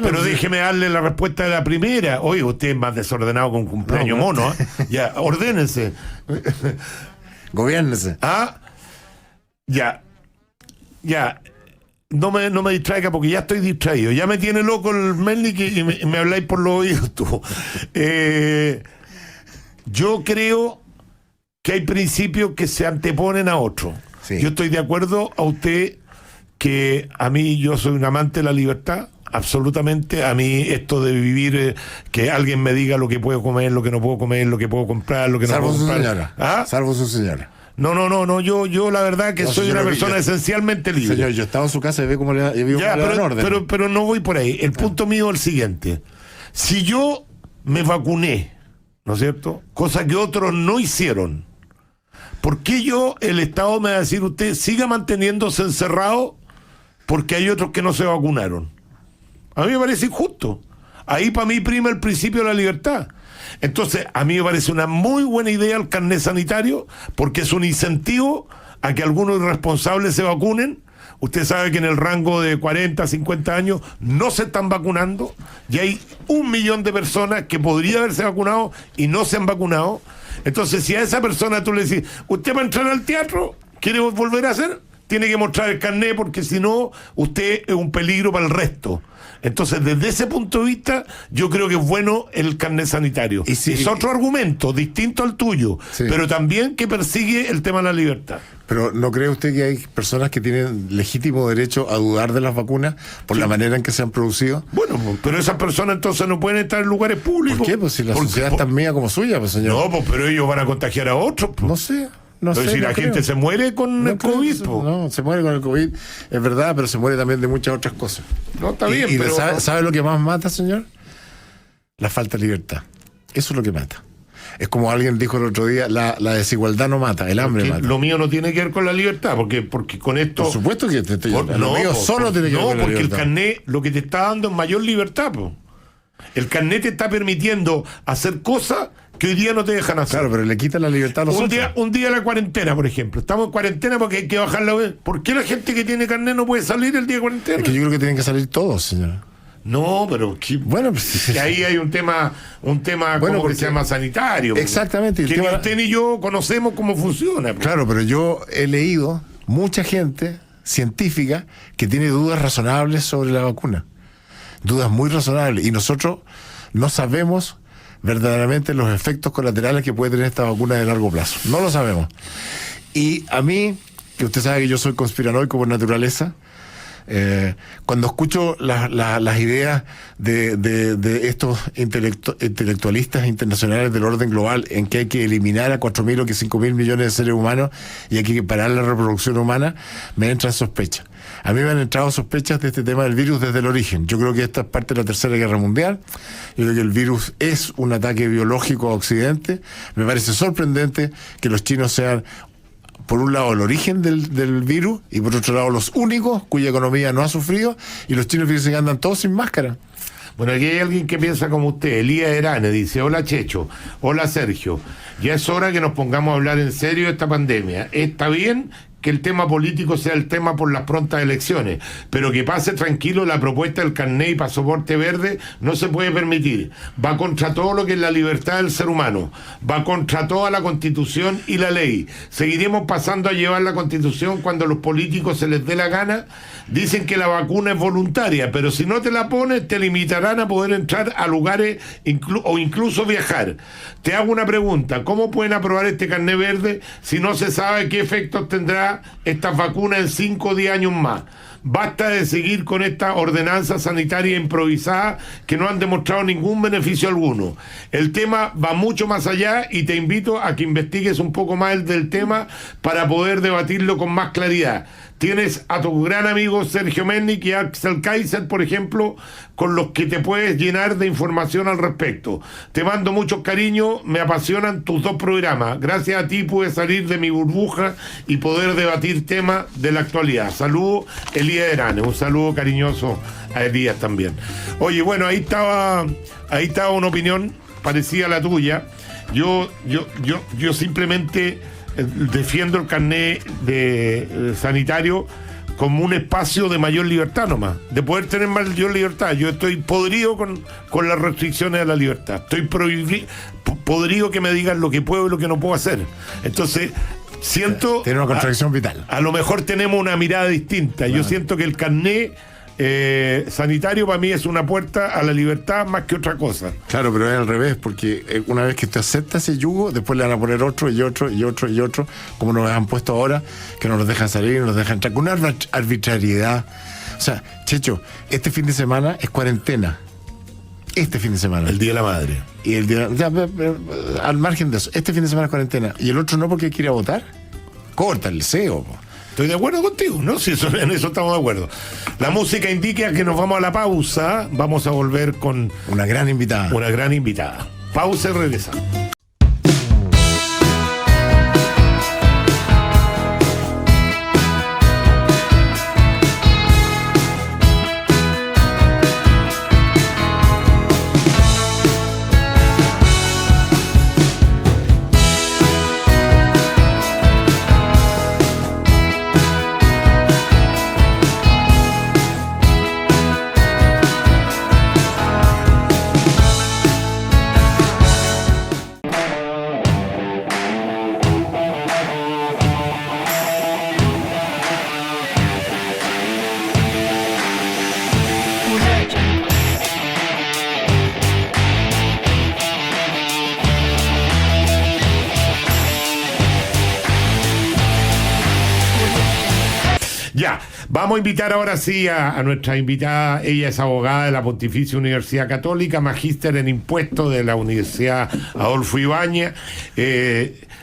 pero déjeme darle la respuesta de la primera. Oye, usted es más desordenado con cumpleaños mono, ¿eh? Ya, ordénense. Gobiérnese. Ya. No me distraiga porque ya estoy distraído. Ya me tiene loco el Melnik y me habláis por los oídos tú. Yo creo que hay principios que se anteponen a otros. Sí. Yo estoy de acuerdo a usted que a mí, yo soy un amante de la libertad, absolutamente. A mí esto de vivir, que alguien me diga lo que puedo comer, lo que no puedo comer, lo que puedo comprar, lo que no puedo comprar. Salvo su señora. No, yo la verdad que soy una persona esencialmente libre. Señor, yo estaba en su casa y ve cómo le dan orden. Pero no voy por ahí. El punto mío es el siguiente. Si yo me vacuné, ¿no es cierto? Cosa que otros no hicieron, ¿por qué el Estado me va a decir usted siga manteniéndose encerrado porque hay otros que no se vacunaron? A mí me parece injusto. Ahí para mí prima el principio de la libertad. Entonces, a mí me parece una muy buena idea el carnet sanitario, porque es un incentivo a que algunos irresponsables se vacunen. Usted sabe que en el rango de 40, 50 años no se están vacunando y hay 1 millón de personas que podría haberse vacunado y no se han vacunado. Entonces, si a esa persona tú le decís, usted va a entrar al teatro, ¿quiere volver a hacer? Tiene que mostrar el carnet porque si no, usted es un peligro para el resto. Entonces, desde ese punto de vista, yo creo que es bueno el carnet sanitario. Es otro argumento, distinto al tuyo, pero también que persigue el tema de la libertad. Pero ¿no cree usted que hay personas que tienen legítimo derecho a dudar de las vacunas por la manera en que se han producido? Bueno, pero esas personas entonces no pueden estar en lugares públicos. ¿Por qué? Pues si la sociedad es tan mía como suya, pues señor. No, pues pero ellos van a contagiar a otros. Pues. No sé. Si la gente se muere con el COVID. No, se muere con el COVID, es verdad, pero se muere también de muchas otras cosas. No, está bien, pero... ¿Sabe lo que más mata, señor? La falta de libertad. Eso es lo que mata. Es como alguien dijo el otro día, la desigualdad no mata, el hambre mata. Lo mío no tiene que ver con la libertad, porque con esto... Por supuesto que lo mío solo tiene que ver con la libertad. No, porque el carnet lo que te está dando es mayor libertad, po. El carnet te está permitiendo hacer cosas que hoy día no te dejan hacer. Claro, pero le quita la libertad a nosotros. Un día la cuarentena, por ejemplo. Estamos en cuarentena porque hay que bajar la... ¿Por qué la gente que tiene carnet no puede salir el día de cuarentena? Es que yo creo que tienen que salir todos, señor. No, pero bueno, que ahí hay un tema como que se llama sanitario. Exactamente. Que ni usted ni yo conocemos cómo funciona. Pues. Claro, pero yo he leído mucha gente científica que tiene dudas razonables sobre la vacuna. Dudas muy razonables. Y nosotros no sabemos verdaderamente los efectos colaterales que puede tener esta vacuna de largo plazo. No lo sabemos. Y a mí, que usted sabe que yo soy conspiranoico por naturaleza, cuando escucho las ideas de estos intelectualistas internacionales del orden global en que hay que eliminar a 4.000 o que 5.000 millones de seres humanos y hay que parar la reproducción humana, me entran sospechas. A mí me han entrado sospechas de este tema del virus desde el origen. Yo creo que esta es parte de la Tercera Guerra Mundial. Yo creo que el virus es un ataque biológico a Occidente. Me parece sorprendente que los chinos sean por un lado el origen del virus y por otro lado los únicos cuya economía no ha sufrido, y los chinos fíjense que andan todos sin máscara. Bueno, aquí hay alguien que piensa como usted. Elías Herane dice: hola Checho, hola Sergio, ya es hora que nos pongamos a hablar en serio de esta pandemia. Está bien que el tema político sea el tema por las prontas elecciones, pero que pase tranquilo. La propuesta del carnet y pasaporte verde no se puede permitir. Va contra todo lo que es la libertad del ser humano, va contra toda la Constitución y la ley. Seguiremos pasando a llevar la Constitución cuando a los políticos se les dé la gana. Dicen que la vacuna es voluntaria, pero si no te la pones te limitarán a poder entrar a lugares o incluso viajar. Te hago una pregunta: ¿cómo pueden aprobar este carnet verde si no se sabe qué efectos tendrá estas vacunas en 5 o 10 años más? Basta de seguir con esta ordenanza sanitaria improvisada que no han demostrado ningún beneficio alguno. El tema va mucho más allá y te invito a que investigues un poco más del tema para poder debatirlo con más claridad. Tienes a tu gran amigo Sergio Mendic y a Axel Kaiser, por ejemplo, con los que te puedes llenar de información al respecto. Te mando muchos cariños, me apasionan tus 2 programas. Gracias a ti pude salir de mi burbuja y poder debatir temas de la actualidad. Saludos, Elías Herane. Un saludo cariñoso a Elías también. Oye, bueno, ahí estaba una opinión parecida a la tuya. Yo simplemente defiendo el carnet sanitario como un espacio de mayor libertad nomás, de poder tener mayor libertad. Yo estoy podrido con las restricciones a la libertad. Estoy podrido que me digan lo que puedo y lo que no puedo hacer. Entonces siento... Tiene una contradicción vital. A lo mejor tenemos una mirada distinta. Yo siento que el carnet sanitario para mí es una puerta a la libertad más que otra cosa. Claro, pero es al revés, porque una vez que usted acepta ese yugo, después le van a poner otro y otro y otro y otro, como nos han puesto ahora, que no nos dejan salir, no nos dejan entrar, con una arbitrariedad. O sea, Checho, este fin de semana es cuarentena. Este fin de semana. El Día de la Madre. Y el día, al margen de eso, este fin de semana es cuarentena. Y el otro no, porque quiere votar. Corta el deseo, po. Estoy de acuerdo contigo, ¿no? Sí, en eso estamos de acuerdo. La música indica que nos vamos a la pausa. Vamos a volver con una gran invitada. Pausa y regresamos. Ya, vamos a invitar ahora sí a nuestra invitada. Ella es abogada de la Pontificia Universidad Católica, magíster en impuestos de la Universidad Adolfo Ibáñez,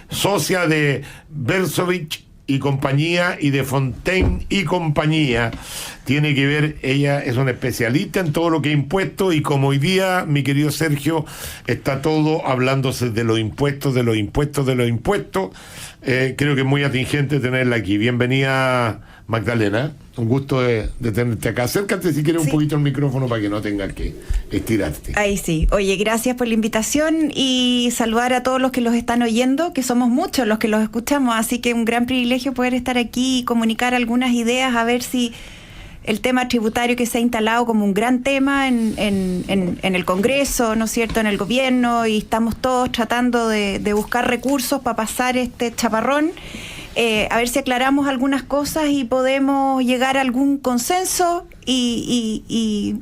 socia de Bersovich y compañía y de Fontaine y compañía. Tiene que ver, ella es una especialista en todo lo que es impuestos, y como hoy día, mi querido Sergio, está todo hablándose de los impuestos, creo que es muy atingente tenerla aquí. Bienvenida, Magdalena, un gusto de tenerte acá. Acércate si quieres un poquito el micrófono para que no tengas que estirarte. Ahí sí. Oye, gracias por la invitación y saludar a todos los que los están oyendo, que somos muchos los que los escuchamos, así que un gran privilegio poder estar aquí y comunicar algunas ideas, a ver si el tema tributario, que se ha instalado como un gran tema en el Congreso, ¿no es cierto?, en el gobierno, y estamos todos tratando de buscar recursos para pasar este chaparrón. A ver si aclaramos algunas cosas y podemos llegar a algún consenso y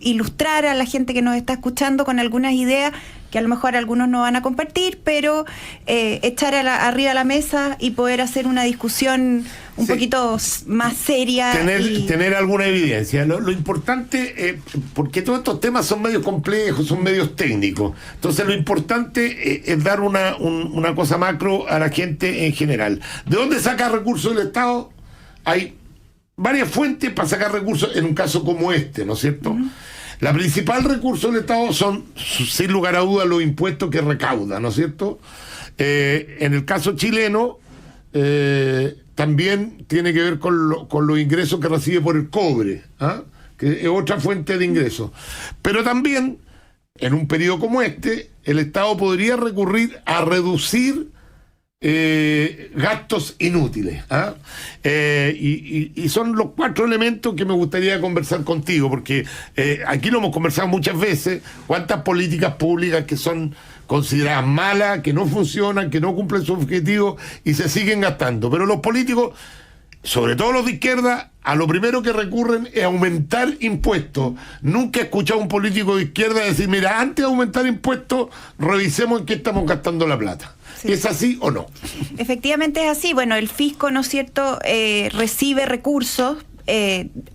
ilustrar a la gente que nos está escuchando con algunas ideas que a lo mejor algunos no van a compartir, pero echar arriba de la mesa y poder hacer una discusión un poquito más seria. Tener alguna evidencia. Lo importante, porque todos estos temas son medios complejos, son medios técnicos, entonces lo importante es dar una cosa macro a la gente en general. ¿De dónde saca recursos el Estado? Hay varias fuentes para sacar recursos en un caso como este, ¿no es cierto? Uh-huh. La principal recurso del Estado son, sin lugar a dudas, los impuestos que recauda, ¿no es cierto? En el caso chileno, también tiene que ver con los ingresos que recibe por el cobre, ¿ah? Que es otra fuente de ingresos. Pero también, en un periodo como este, el Estado podría recurrir a reducir gastos inútiles, ¿ah? Y son los 4 elementos que me gustaría conversar contigo, porque aquí lo hemos conversado muchas veces, cuántas políticas públicas que son consideradas malas, que no funcionan, que no cumplen su objetivo y se siguen gastando. Pero los políticos, sobre todo los de izquierda, a lo primero que recurren es aumentar impuestos. Nunca he escuchado a un político de izquierda decir, mira, antes de aumentar impuestos, revisemos en qué estamos gastando la plata. Sí. ¿Es así o no? Efectivamente es así. Bueno, el fisco, ¿no es cierto?, recibe recursos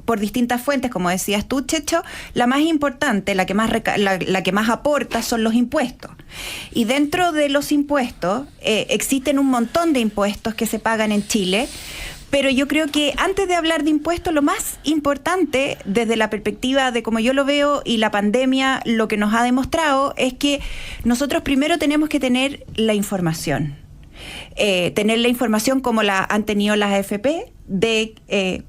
por distintas fuentes, como decías tú, Checho. La más importante, la que más aporta son los impuestos. Y dentro de los impuestos existen un montón de impuestos que se pagan en Chile. Pero yo creo que antes de hablar de impuestos, lo más importante desde la perspectiva de cómo yo lo veo y la pandemia lo que nos ha demostrado es que nosotros primero tenemos que tener la información. Tener la información como la han tenido las AFP de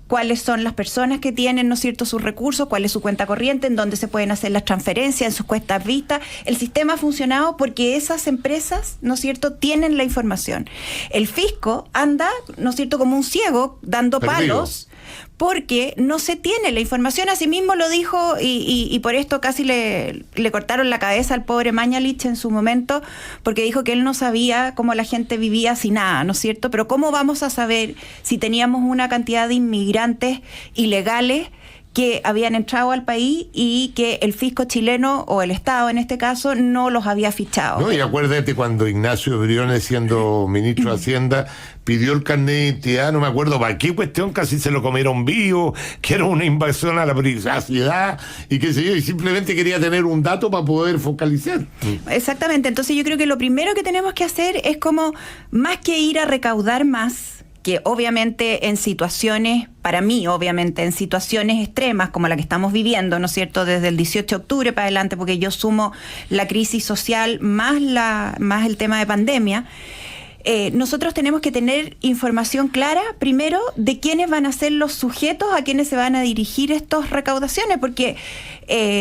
cuáles son las personas que tienen, ¿no es cierto?, sus recursos, cuál es su cuenta corriente, en dónde se pueden hacer las transferencias, en sus cuentas vistas. El sistema ha funcionado porque esas empresas, ¿no es cierto?, tienen la información. El fisco anda, ¿no es cierto?, como un ciego dando palos porque no se tiene la información. Así mismo lo dijo y por esto casi le cortaron la cabeza al pobre Mañalich en su momento, porque dijo que él no sabía cómo la gente vivía sin nada, ¿no es cierto? Pero ¿cómo vamos a saber si teníamos una cantidad de inmigrantes ilegales que habían entrado al país y que el fisco chileno, o el Estado en este caso, no los había fichado? No, y acuérdate cuando Ignacio Briones, siendo ministro de Hacienda, pidió el carnet de identidad, no me acuerdo para qué cuestión, casi se lo comieron vivo, que era una invasión a la privacidad y qué sé yo, y simplemente quería tener un dato para poder focalizar. Exactamente, entonces yo creo que lo primero que tenemos que hacer es como, más que ir a recaudar más, que obviamente en situaciones, para mí obviamente en situaciones extremas como la que estamos viviendo, ¿no es cierto?, desde el 18 de octubre para adelante, porque yo sumo la crisis social más el tema de pandemia, nosotros tenemos que tener información clara, primero, de quiénes van a ser los sujetos a quienes se van a dirigir estas recaudaciones, porque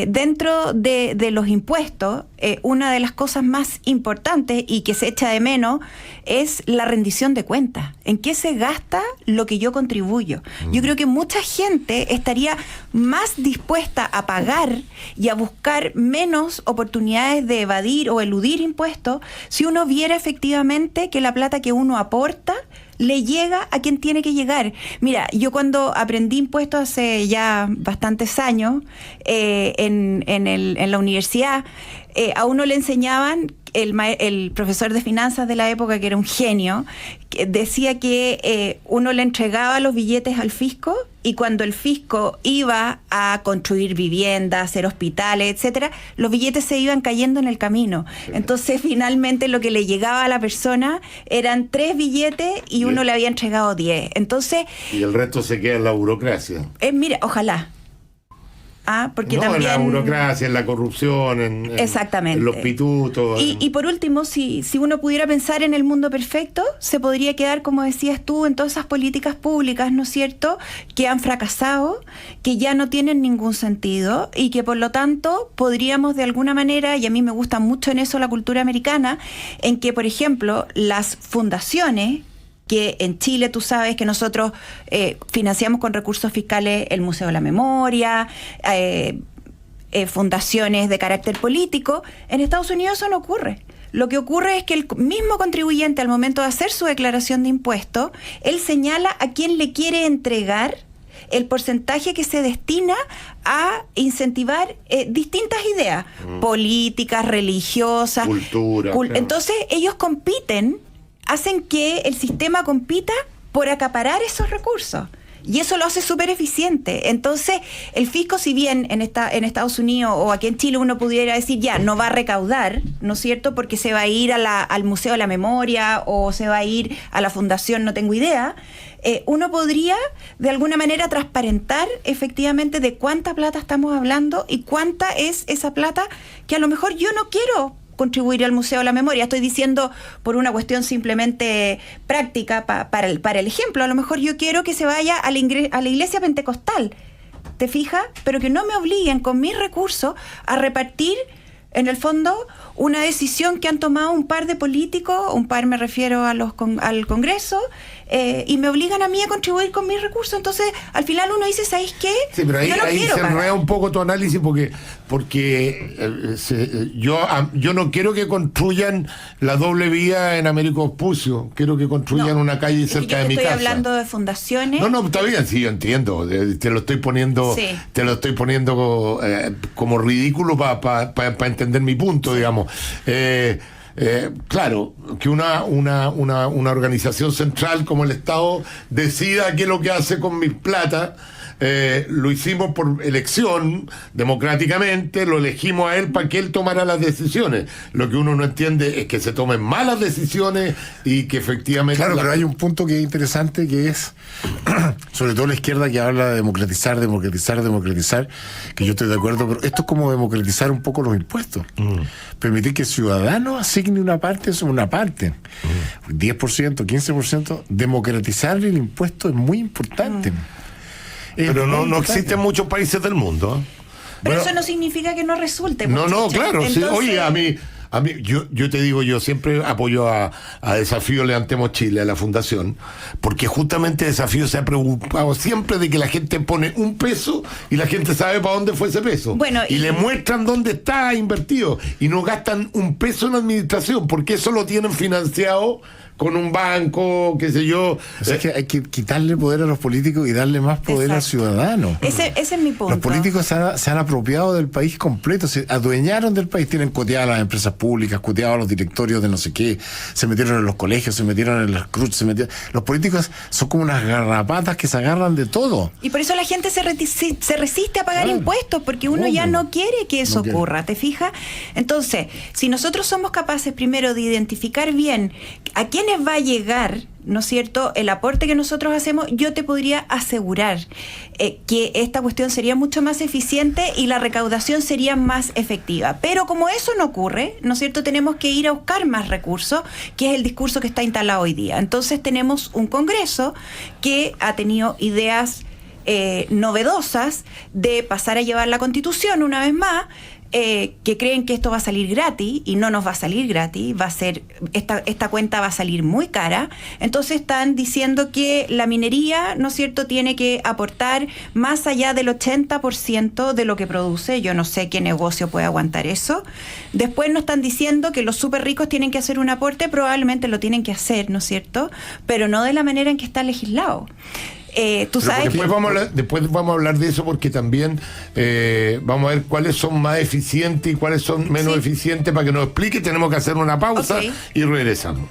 dentro de los impuestos, una de las cosas más importantes y que se echa de menos es la rendición de cuentas. ¿En qué se gasta lo que yo contribuyo? Yo creo que mucha gente estaría más dispuesta a pagar y a buscar menos oportunidades de evadir o eludir impuestos si uno viera efectivamente que la plata que uno aporta le llega a quien tiene que llegar. Mira, yo cuando aprendí impuestos hace ya bastantes años en la universidad, a uno le enseñaban, el profesor de finanzas de la época, que era un genio, que decía que uno le entregaba los billetes al fisco, y cuando el fisco iba a construir viviendas, hacer hospitales, etcétera, los billetes se iban cayendo en el camino. Entonces, finalmente, lo que le llegaba a la persona eran 3 billetes y uno le había entregado 10. Entonces, y el resto se queda en la burocracia. Mira, ojalá. Porque no, también en la burocracia, en la corrupción, exactamente, en los pitutos. Y por último, si uno pudiera pensar en el mundo perfecto, se podría quedar, como decías tú, en todas esas políticas públicas, ¿no es cierto?, que han fracasado, que ya no tienen ningún sentido y que por lo tanto podríamos de alguna manera, y a mí me gusta mucho en eso la cultura americana, en que, por ejemplo, las fundaciones, que en Chile tú sabes que nosotros financiamos con recursos fiscales el Museo de la Memoria, fundaciones de carácter político. En Estados Unidos eso no ocurre. Lo que ocurre es que el mismo contribuyente, al momento de hacer su declaración de impuestos, él señala a quién le quiere entregar el porcentaje que se destina a incentivar distintas ideas, políticas, religiosas, cultura. Claro. Entonces ellos compiten, hacen que el sistema compita por acaparar esos recursos. Y eso lo hace súper eficiente. Entonces, el fisco, si bien en Estados Unidos o aquí en Chile uno pudiera decir, ya, no va a recaudar, ¿no es cierto?, porque se va a ir al Museo de la Memoria o se va a ir a la fundación, no tengo idea, uno podría, de alguna manera, transparentar efectivamente de cuánta plata estamos hablando y cuánta es esa plata que a lo mejor yo no quiero contribuir al Museo de la Memoria. Estoy diciendo por una cuestión simplemente práctica para el ejemplo. A lo mejor yo quiero que se vaya a la iglesia pentecostal, ¿te fijas? Pero que no me obliguen con mis recursos a repartir, en el fondo, una decisión que han tomado un par de políticos, un par me refiero al Congreso, y me obligan a mí a contribuir con mis recursos. Entonces, al final uno dice, ¿sabéis qué? Sí, pero ahí, yo no ahí quiero se pagar. enreda un poco tu análisis yo no quiero que construyan la doble vía en Américo Vespucio, quiero que construyan No, una calle es que cerca yo de mi estoy casa. hablando de fundaciones. No, está bien, sí, yo entiendo. Te lo estoy poniendo, Sí. como ridículo para entender mi punto, digamos. Claro, que una organización central como el Estado decida qué es lo que hace con mis plata. Lo hicimos por elección, democráticamente, lo elegimos a él para que él tomara las decisiones. Lo que uno no entiende es que se tomen malas decisiones y que efectivamente... Claro, pero hay un punto que es interesante, que es, sobre todo la izquierda, que habla de democratizar, que yo estoy de acuerdo, pero esto es como democratizar un poco los impuestos. Permitir que el ciudadano asigne una parte sobre una parte. 10%, 15%, democratizar el impuesto es muy importante. Pero no existen muchos países del mundo. Pero Bueno, eso no significa que no resulte. No, Chicha. claro. Sí. Entonces, Oye, a mí yo te digo, yo siempre apoyo a Desafío Levantemos Chile, a la fundación, porque justamente Desafío se ha preocupado siempre de que la gente pone un peso y la gente sabe para dónde fue ese peso. Bueno, y le muestran dónde está invertido y no gastan un peso en administración, porque eso lo tienen financiado con un banco, qué sé yo. O sea, es que hay que quitarle poder a los políticos y darle más poder al Exacto. ciudadano. Ese es mi punto. Los políticos se han apropiado del país completo, se adueñaron del país, tienen coteadas las empresas públicas, coteados los directorios de no sé qué, se metieron en los colegios, se metieron en las cruces, los políticos son como unas garrapatas que se agarran de todo. Y por eso la gente se resiste a pagar Claro. impuestos, porque uno ya no quiere que eso No quiere. ocurra, ¿te fijas? Entonces, si nosotros somos capaces primero de identificar bien a quiénes va a llegar, ¿no es cierto?, el aporte que nosotros hacemos, yo te podría asegurar que esta cuestión sería mucho más eficiente y la recaudación sería más efectiva. Pero como eso no ocurre, ¿no es cierto?, tenemos que ir a buscar más recursos, que es el discurso que está instalado hoy día. Entonces tenemos un Congreso que ha tenido ideas novedosas de pasar a llevar la Constitución una vez más, que creen que esto va a salir gratis y no nos va a salir gratis, va a ser esta cuenta va a salir muy cara. Entonces están diciendo que la minería, ¿no es cierto?, tiene que aportar más allá del 80% de lo que produce. Yo no sé qué negocio puede aguantar eso. Después nos están diciendo que los súper ricos tienen que hacer un aporte, probablemente lo tienen que hacer, ¿no es cierto?, pero no de la manera en que está legislado. Tú sabes Después vamos a hablar de eso, porque también vamos a ver cuáles son más eficientes y cuáles son menos eficientes, para que nos explique. Tenemos que hacer una pausa y regresamos.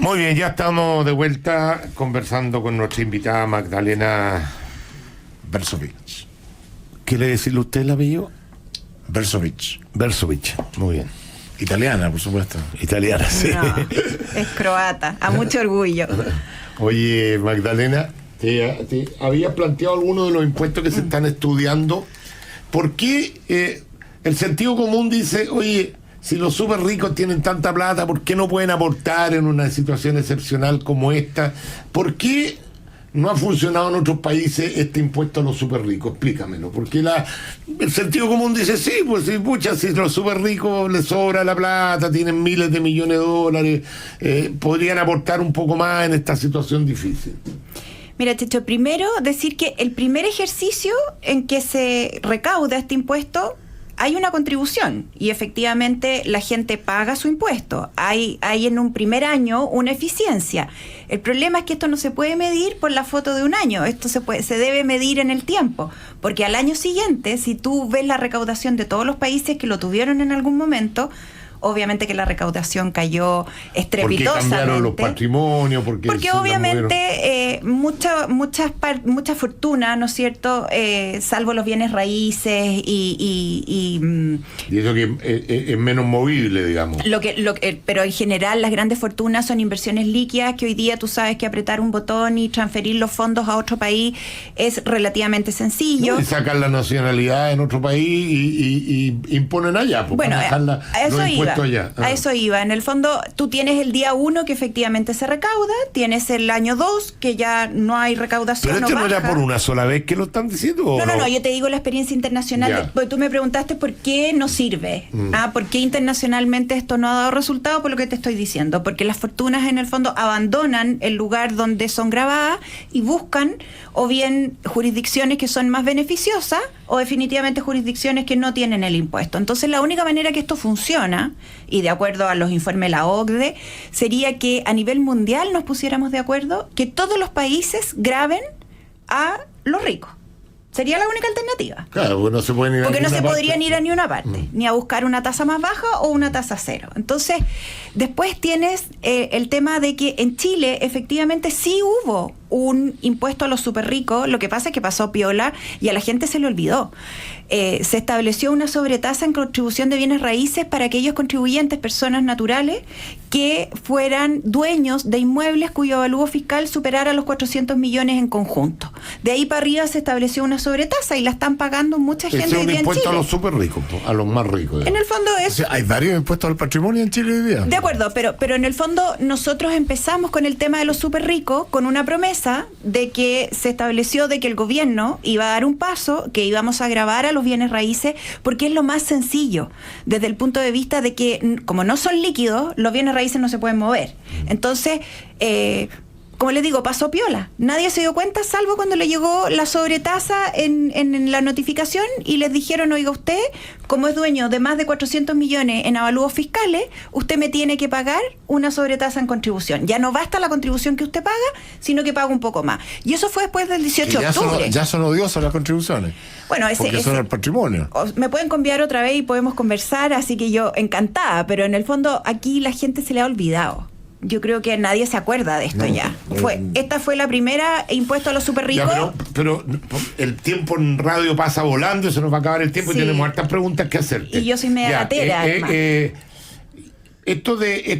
Muy bien, ya estamos de vuelta conversando con nuestra invitada Magdalena Versovich. ¿Quiere decirle usted el apellido? Versovich. Versovich. Muy bien. Italiana, por supuesto. Italiana, sí. No, es croata, a mucho orgullo. Oye, Magdalena, ¿te habías planteado alguno de los impuestos que se están estudiando? ¿Por qué el sentido común dice, oye, si los súper ricos tienen tanta plata, ¿por qué no pueden aportar en una situación excepcional como esta? ¿Por qué no ha funcionado en otros países este impuesto a los súper ricos? Explícamelo. Porque el sentido común dice, sí, pues sí, pucha, si los súper ricos les sobra la plata, tienen miles de millones de dólares, podrían aportar un poco más en esta situación difícil. Mira, Checho, primero decir que el primer ejercicio en que se recauda este impuesto hay una contribución y efectivamente la gente paga su impuesto. Hay en un primer año una eficiencia. El problema es que esto no se puede medir por la foto de un año, esto se debe medir en el tiempo, porque al año siguiente, si tú ves la recaudación de todos los países que lo tuvieron en algún momento, obviamente que la recaudación cayó estrepitosamente. Porque cambiaron los patrimonios, porque obviamente mucha fortuna, ¿no es cierto? Salvo los bienes raíces y eso que es menos movible, digamos. Pero en general las grandes fortunas son inversiones líquidas que hoy día tú sabes que apretar un botón y transferir los fondos a otro país es relativamente sencillo. Y sacan la nacionalidad en otro país y imponen allá. Bueno, a eso iba. Allá. A eso iba. En el fondo, tú tienes el día 1 que efectivamente se recauda, tienes el año 2 que ya no hay recaudación. Pero esto no era por una sola vez que lo están diciendo. No, yo te digo la experiencia internacional. Porque tú me preguntaste por qué no sirve. ¿Por qué internacionalmente esto no ha dado resultado? Por lo que te estoy diciendo. Porque las fortunas en el fondo abandonan el lugar donde son grabadas y buscan o bien jurisdicciones que son más beneficiosas o definitivamente jurisdicciones que no tienen el impuesto. Entonces la única manera que esto funciona, y de acuerdo a los informes de la OCDE, sería que a nivel mundial nos pusiéramos de acuerdo que todos los países graben a los ricos. Sería la única alternativa. Claro, porque no se pueden ir porque no se podrían ir a ni una parte, ni a buscar una tasa más baja o una tasa cero. Entonces, después tienes el tema de que en Chile efectivamente sí hubo un impuesto a los súper ricos, lo que pasa es que pasó piola y a la gente se le olvidó. Se estableció una sobretasa en contribución de bienes raíces para aquellos contribuyentes, personas naturales, que fueran dueños de inmuebles cuyo avalúo fiscal superara los 400 millones en conjunto. De ahí para arriba se estableció una sobretasa y la están pagando mucha gente hoy día en Chile. Es un impuesto a los súper ricos, a los más ricos. En el fondo es... O sea, hay varios impuestos al patrimonio en Chile hoy día. De acuerdo, pero en el fondo nosotros empezamos con el tema de los súper ricos con una promesa de que se estableció de que el gobierno iba a dar un paso, que íbamos a gravar a los bienes raíces, porque es lo más sencillo, desde el punto de vista de que, como no son líquidos, los bienes raíces no se pueden mover. Entonces, como les digo, pasó piola. Nadie se dio cuenta, salvo cuando le llegó la sobretasa en la notificación y les dijeron, oiga, usted, como es dueño de más de 400 millones en avalúos fiscales, usted me tiene que pagar una sobretasa en contribución. Ya no basta la contribución que usted paga, sino que paga un poco más. Y eso fue después del 18 de octubre. Ya son odiosas las contribuciones. Bueno, porque son el patrimonio. Me pueden conviar otra vez y podemos conversar, así que yo encantada, pero en el fondo aquí la gente se le ha olvidado. Yo creo que nadie se acuerda de esto ya. Esta fue la primera impuesto a los súper ricos. Pero el tiempo en radio pasa volando, se nos va a acabar el tiempo y tenemos hartas preguntas que hacerte. Y yo soy media gatera, esto del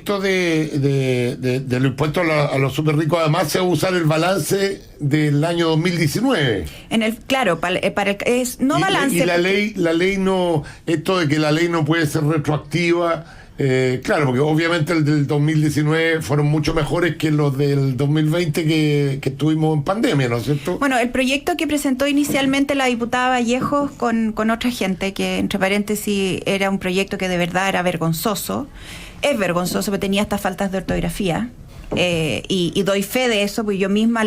impuesto a los súper ricos, además se va a usar el balance del año 2019. Balance. Y la ley no, esto de que la ley no puede ser retroactiva. Claro, porque obviamente el del 2019 fueron mucho mejores que los del 2020 que estuvimos en pandemia, ¿no es cierto? Bueno, el proyecto que presentó inicialmente la diputada Vallejos con otra gente, que entre paréntesis era un proyecto que de verdad era vergonzoso, es vergonzoso, porque tenía estas faltas de ortografía, y doy fe de eso, porque yo misma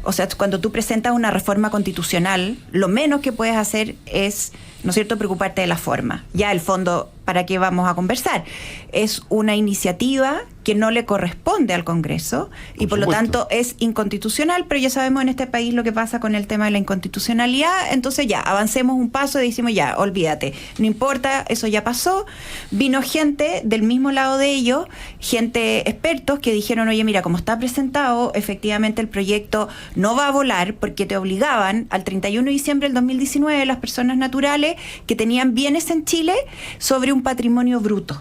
o sea, cuando tú presentas una reforma constitucional, lo menos que puedes hacer es, ¿no es cierto?, preocuparte de la forma. Ya el fondo, ¿para qué vamos a conversar? Es una iniciativa que no le corresponde al Congreso y por lo tanto es inconstitucional, pero ya sabemos en este país lo que pasa con el tema de la inconstitucionalidad. Entonces ya, avancemos un paso y decimos ya, olvídate, no importa, eso ya pasó. Vino gente del mismo lado de ellos, gente expertos que dijeron, oye, mira, como está presentado, efectivamente el proyecto no va a volar porque te obligaban al 31 de diciembre del 2019 las personas naturales que tenían bienes en Chile sobre un patrimonio bruto.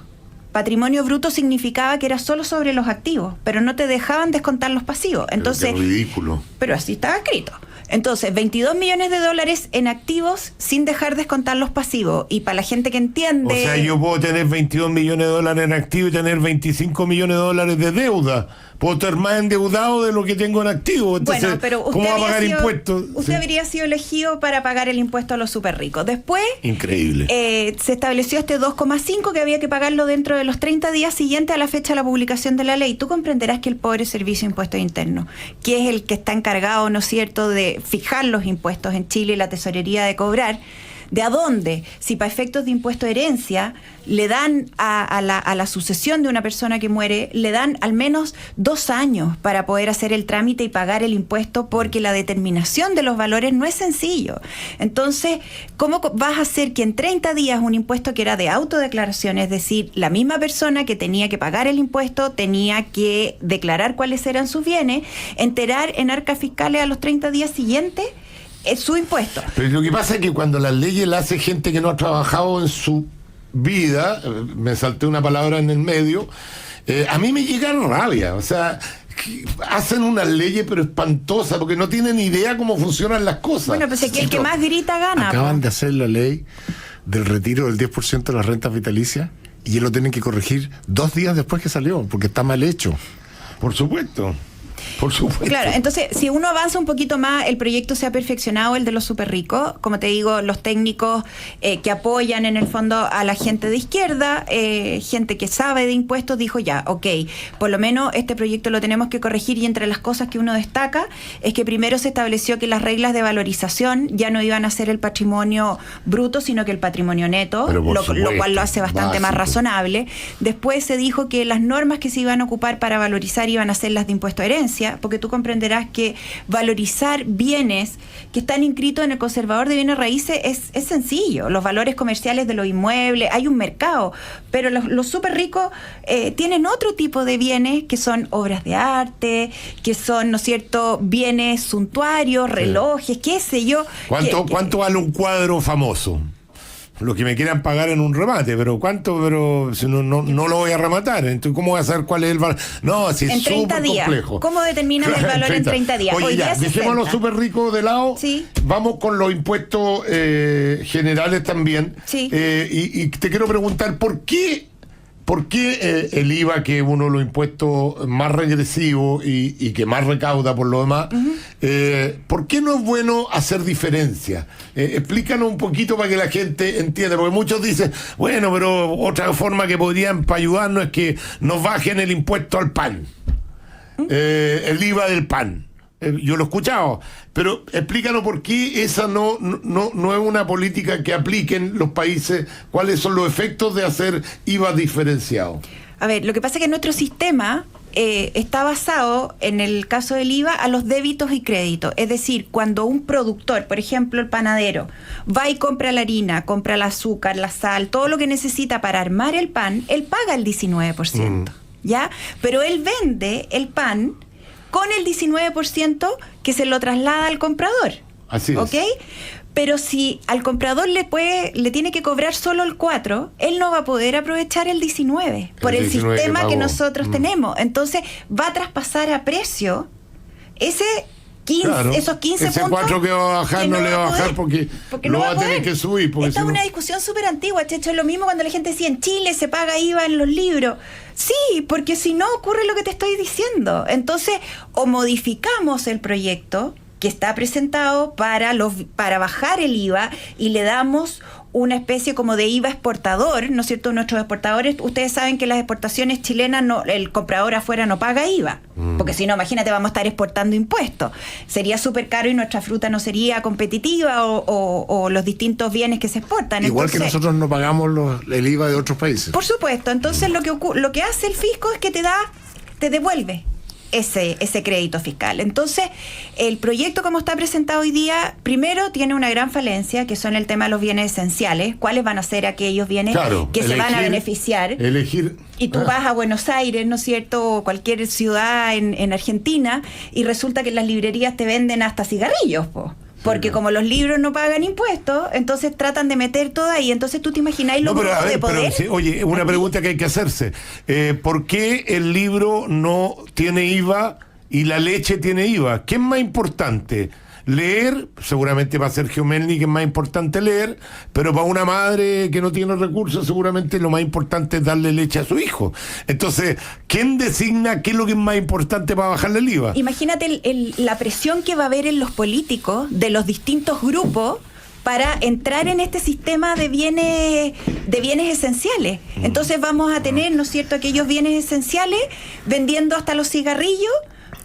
Patrimonio bruto significaba que era solo sobre los activos, pero no te dejaban descontar los pasivos. Entonces, qué ridículo. Pero así estaba escrito. Entonces, $22 millones en activos sin dejar descontar los pasivos. Y para la gente que entiende... O sea, yo puedo tener $22 millones en activos y tener $25 millones de deuda, puedo estar más endeudado de lo que tengo en activo. Entonces, bueno, pero usted ¿cómo va a habría pagar sido- impuestos? Usted Sí. habría sido elegido para pagar el impuesto a los súper ricos. Después Increíble. se estableció este 2,5 que había que pagarlo dentro de los 30 días siguientes a la fecha de la publicación de la ley. Tú comprenderás que el pobre Servicio de Impuestos Internos, que es el que está encargado, ¿no es cierto?, de fijar los impuestos en Chile y la tesorería de cobrar, ¿de a dónde? Si para efectos de impuesto de herencia le dan a la sucesión de una persona que muere, le dan al menos 2 años para poder hacer el trámite y pagar el impuesto, porque la determinación de los valores no es sencillo. Entonces, ¿cómo vas a hacer que en 30 días un impuesto que era de autodeclaración, es decir, la misma persona que tenía que pagar el impuesto tenía que declarar cuáles eran sus bienes, enterar en arcas fiscales a los 30 días siguientes su impuesto? Pero lo que pasa es que cuando las leyes las hace gente que no ha trabajado en su vida, me salté una palabra en el medio, a mí me llega rabia. O sea, que hacen unas leyes pero espantosas, porque no tienen idea cómo funcionan las cosas. Bueno, pues aquí el que más grita gana. Acaban po. de hacer la ley del retiro del 10% de las rentas vitalicias y lo tienen que corregir 2 días después que salió, porque está mal hecho. Por supuesto. Por supuesto. Claro, entonces, si uno avanza un poquito más, el proyecto se ha perfeccionado, el de los súper ricos. Como te digo, los técnicos que apoyan en el fondo a la gente de izquierda, gente que sabe de impuestos, dijo ya, ok, por lo menos este proyecto lo tenemos que corregir, y entre las cosas que uno destaca es que primero se estableció que las reglas de valorización ya no iban a ser el patrimonio bruto, sino que el patrimonio neto, Pero por lo supuesto, cual lo hace bastante más básico. razonable. Después se dijo que las normas que se iban a ocupar para valorizar iban a ser las de impuesto a herencia, porque tú comprenderás que valorizar bienes que están inscritos en el conservador de bienes raíces es sencillo. Los valores comerciales de los inmuebles, hay un mercado, pero los súper ricos tienen otro tipo de bienes que son obras de arte, que son, ¿no es cierto?, bienes suntuarios, relojes, qué sé yo. ¿Cuánto vale un cuadro famoso? Lo que me quieran pagar en un remate, pero ¿cuánto? Pero si no lo voy a rematar. Entonces, ¿cómo voy a saber cuál es el valor? No, si es En 30 súper días. complejo. ¿Cómo determinan el valor en 30 días? Oye, Hoy ya, día dejemos a los 60. súper ricos de lado. Sí. Vamos con los impuestos generales también. Sí. Y te quiero preguntar, ¿por qué el IVA, que es uno de los impuestos más regresivos y que más recauda por lo demás, ¿por qué no es bueno hacer diferencia? Explícanos un poquito para que la gente entienda, porque muchos dicen, bueno, pero otra forma que podrían para ayudarnos es que nos bajen el impuesto al pan, el IVA del pan. Yo lo he escuchado, pero explícanos por qué esa no es una política que apliquen los países, cuáles son los efectos de hacer IVA diferenciado. A ver, lo que pasa es que nuestro sistema está basado, en el caso del IVA, a los débitos y créditos. Es decir, cuando un productor, por ejemplo el panadero, va y compra la harina, compra el azúcar, la sal, todo lo que necesita para armar el pan, él paga el 19%, ¿ya? Pero él vende el pan con el 19% que se lo traslada al comprador. Así es. ¿Ok? Pero si al comprador le tiene que cobrar solo el 4%, él no va a poder aprovechar el 19% por el 19 sistema que pagó. nosotros tenemos. Entonces va a traspasar a precio ese 15, Claro. esos 15 Ese puntos. 4 que va a bajar que no le va a bajar poder, porque lo va a tener poder. que subir. Porque Esta si es no- una discusión súper antigua, Checho. Es lo mismo cuando la gente decía en Chile se paga IVA en los libros. Sí, porque si no ocurre lo que te estoy diciendo. Entonces, o modificamos el proyecto que está presentado para bajar el IVA y le damos una especie como de IVA exportador, ¿no es cierto? Nuestros exportadores, ustedes saben que las exportaciones chilenas, el comprador afuera no paga IVA, porque si no, imagínate, vamos a estar exportando impuestos. Sería súper caro y nuestra fruta no sería competitiva o los distintos bienes que se exportan. Igual que Entonces, nosotros no pagamos el IVA de otros países. por supuesto, entonces lo que hace el fisco es que te devuelve ese crédito fiscal. Entonces, el proyecto como está presentado hoy día, primero tiene una gran falencia, que son el tema de los bienes esenciales. ¿Cuáles van a ser aquellos bienes Claro, que se van a elegir- beneficiar? Elegir. Y tú vas a Buenos Aires, ¿no es cierto?, o cualquier ciudad en Argentina, y resulta que en las librerías te venden hasta cigarrillos, po. Porque como los libros no pagan impuestos, entonces tratan de meter todo ahí. Entonces tú te imagináis los No, pero a grupos de ver, poder. pero, sí, oye, una aquí. pregunta que hay que hacerse. ¿Por qué el libro no tiene IVA y la leche tiene IVA? ¿Qué es más importante? leer, seguramente para Sergio Melnik es más importante leer, pero para una madre que no tiene recursos, seguramente lo más importante es darle leche a su hijo. Entonces, ¿quién designa qué es lo que es más importante para bajarle el IVA? Imagínate la presión que va a haber en los políticos de los distintos grupos para entrar en este sistema de bienes esenciales. Entonces vamos a tener, ¿no es cierto?, aquellos bienes esenciales vendiendo hasta los cigarrillos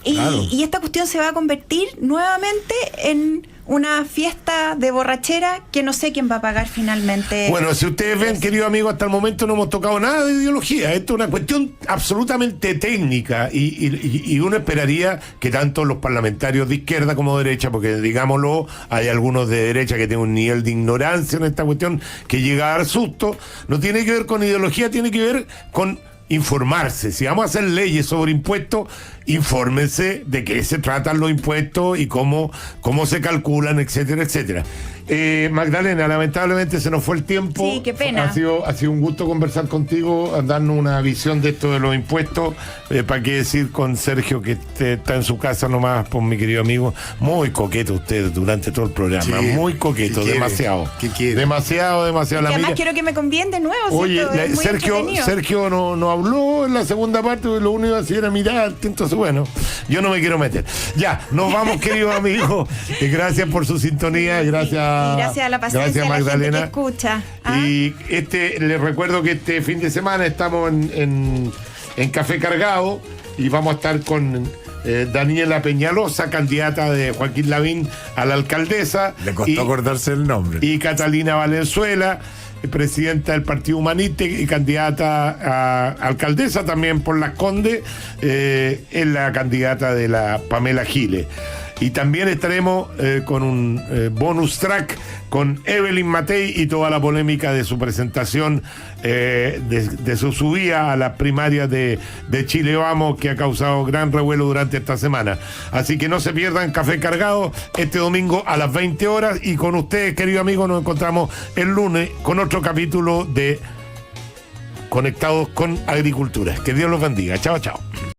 y, Claro. y esta cuestión se va a convertir nuevamente en una fiesta de borrachera que no sé quién va a pagar finalmente. Bueno, si ustedes ven, queridos amigos, hasta el momento no hemos tocado nada de ideología. Esto es una cuestión absolutamente técnica y uno esperaría que tanto los parlamentarios de izquierda como de derecha, porque digámoslo, hay algunos de derecha que tienen un nivel de ignorancia en esta cuestión que llega a dar susto, no tiene que ver con ideología, tiene que ver con informarse. Si vamos a hacer leyes sobre impuestos, infórmense de qué se tratan los impuestos y cómo se calculan, etcétera, etcétera. Magdalena, lamentablemente se nos fue el tiempo. Sí, qué pena. Ha sido un gusto conversar contigo, darnos una visión de esto de los impuestos. ¿Para qué decir con Sergio, que está en su casa nomás, pues mi querido amigo? Muy coqueto usted durante todo el programa. Sí, muy coqueto, ¿qué quiere? demasiado. ¿Qué quiere? Demasiado. Y La además mira. quiero que me convien de nuevo. Oye, ¿cierto? Es muy entretenido. Sergio no habló en la segunda parte, lo único que hacía era mirar, entonces bueno, yo no me quiero meter. Ya, nos vamos, queridos amigos, y gracias por su sintonía, gracias. Y gracias a la paciencia gracias, de la gente Magdalena. que escucha. ¿Ah? Y les recuerdo que este fin de semana estamos en Café Cargado y vamos a estar con Daniela Peñalosa, candidata de Joaquín Lavín a la alcaldesa. Le costó acordarse el nombre. Y Catalina Valenzuela, presidenta del Partido Humanista y candidata a alcaldesa también por Las Condes, es la candidata de la Pamela Giles. Y también estaremos con un bonus track con Evelyn Matei y toda la polémica de su presentación, de su subida a las primarias de Chile Vamos, que ha causado gran revuelo durante esta semana. Así que no se pierdan Café Cargado este domingo a las 20 horas. Y con ustedes, queridos amigos, nos encontramos el lunes con otro capítulo de Conectados con Agricultura. Que Dios los bendiga. Chao, chao.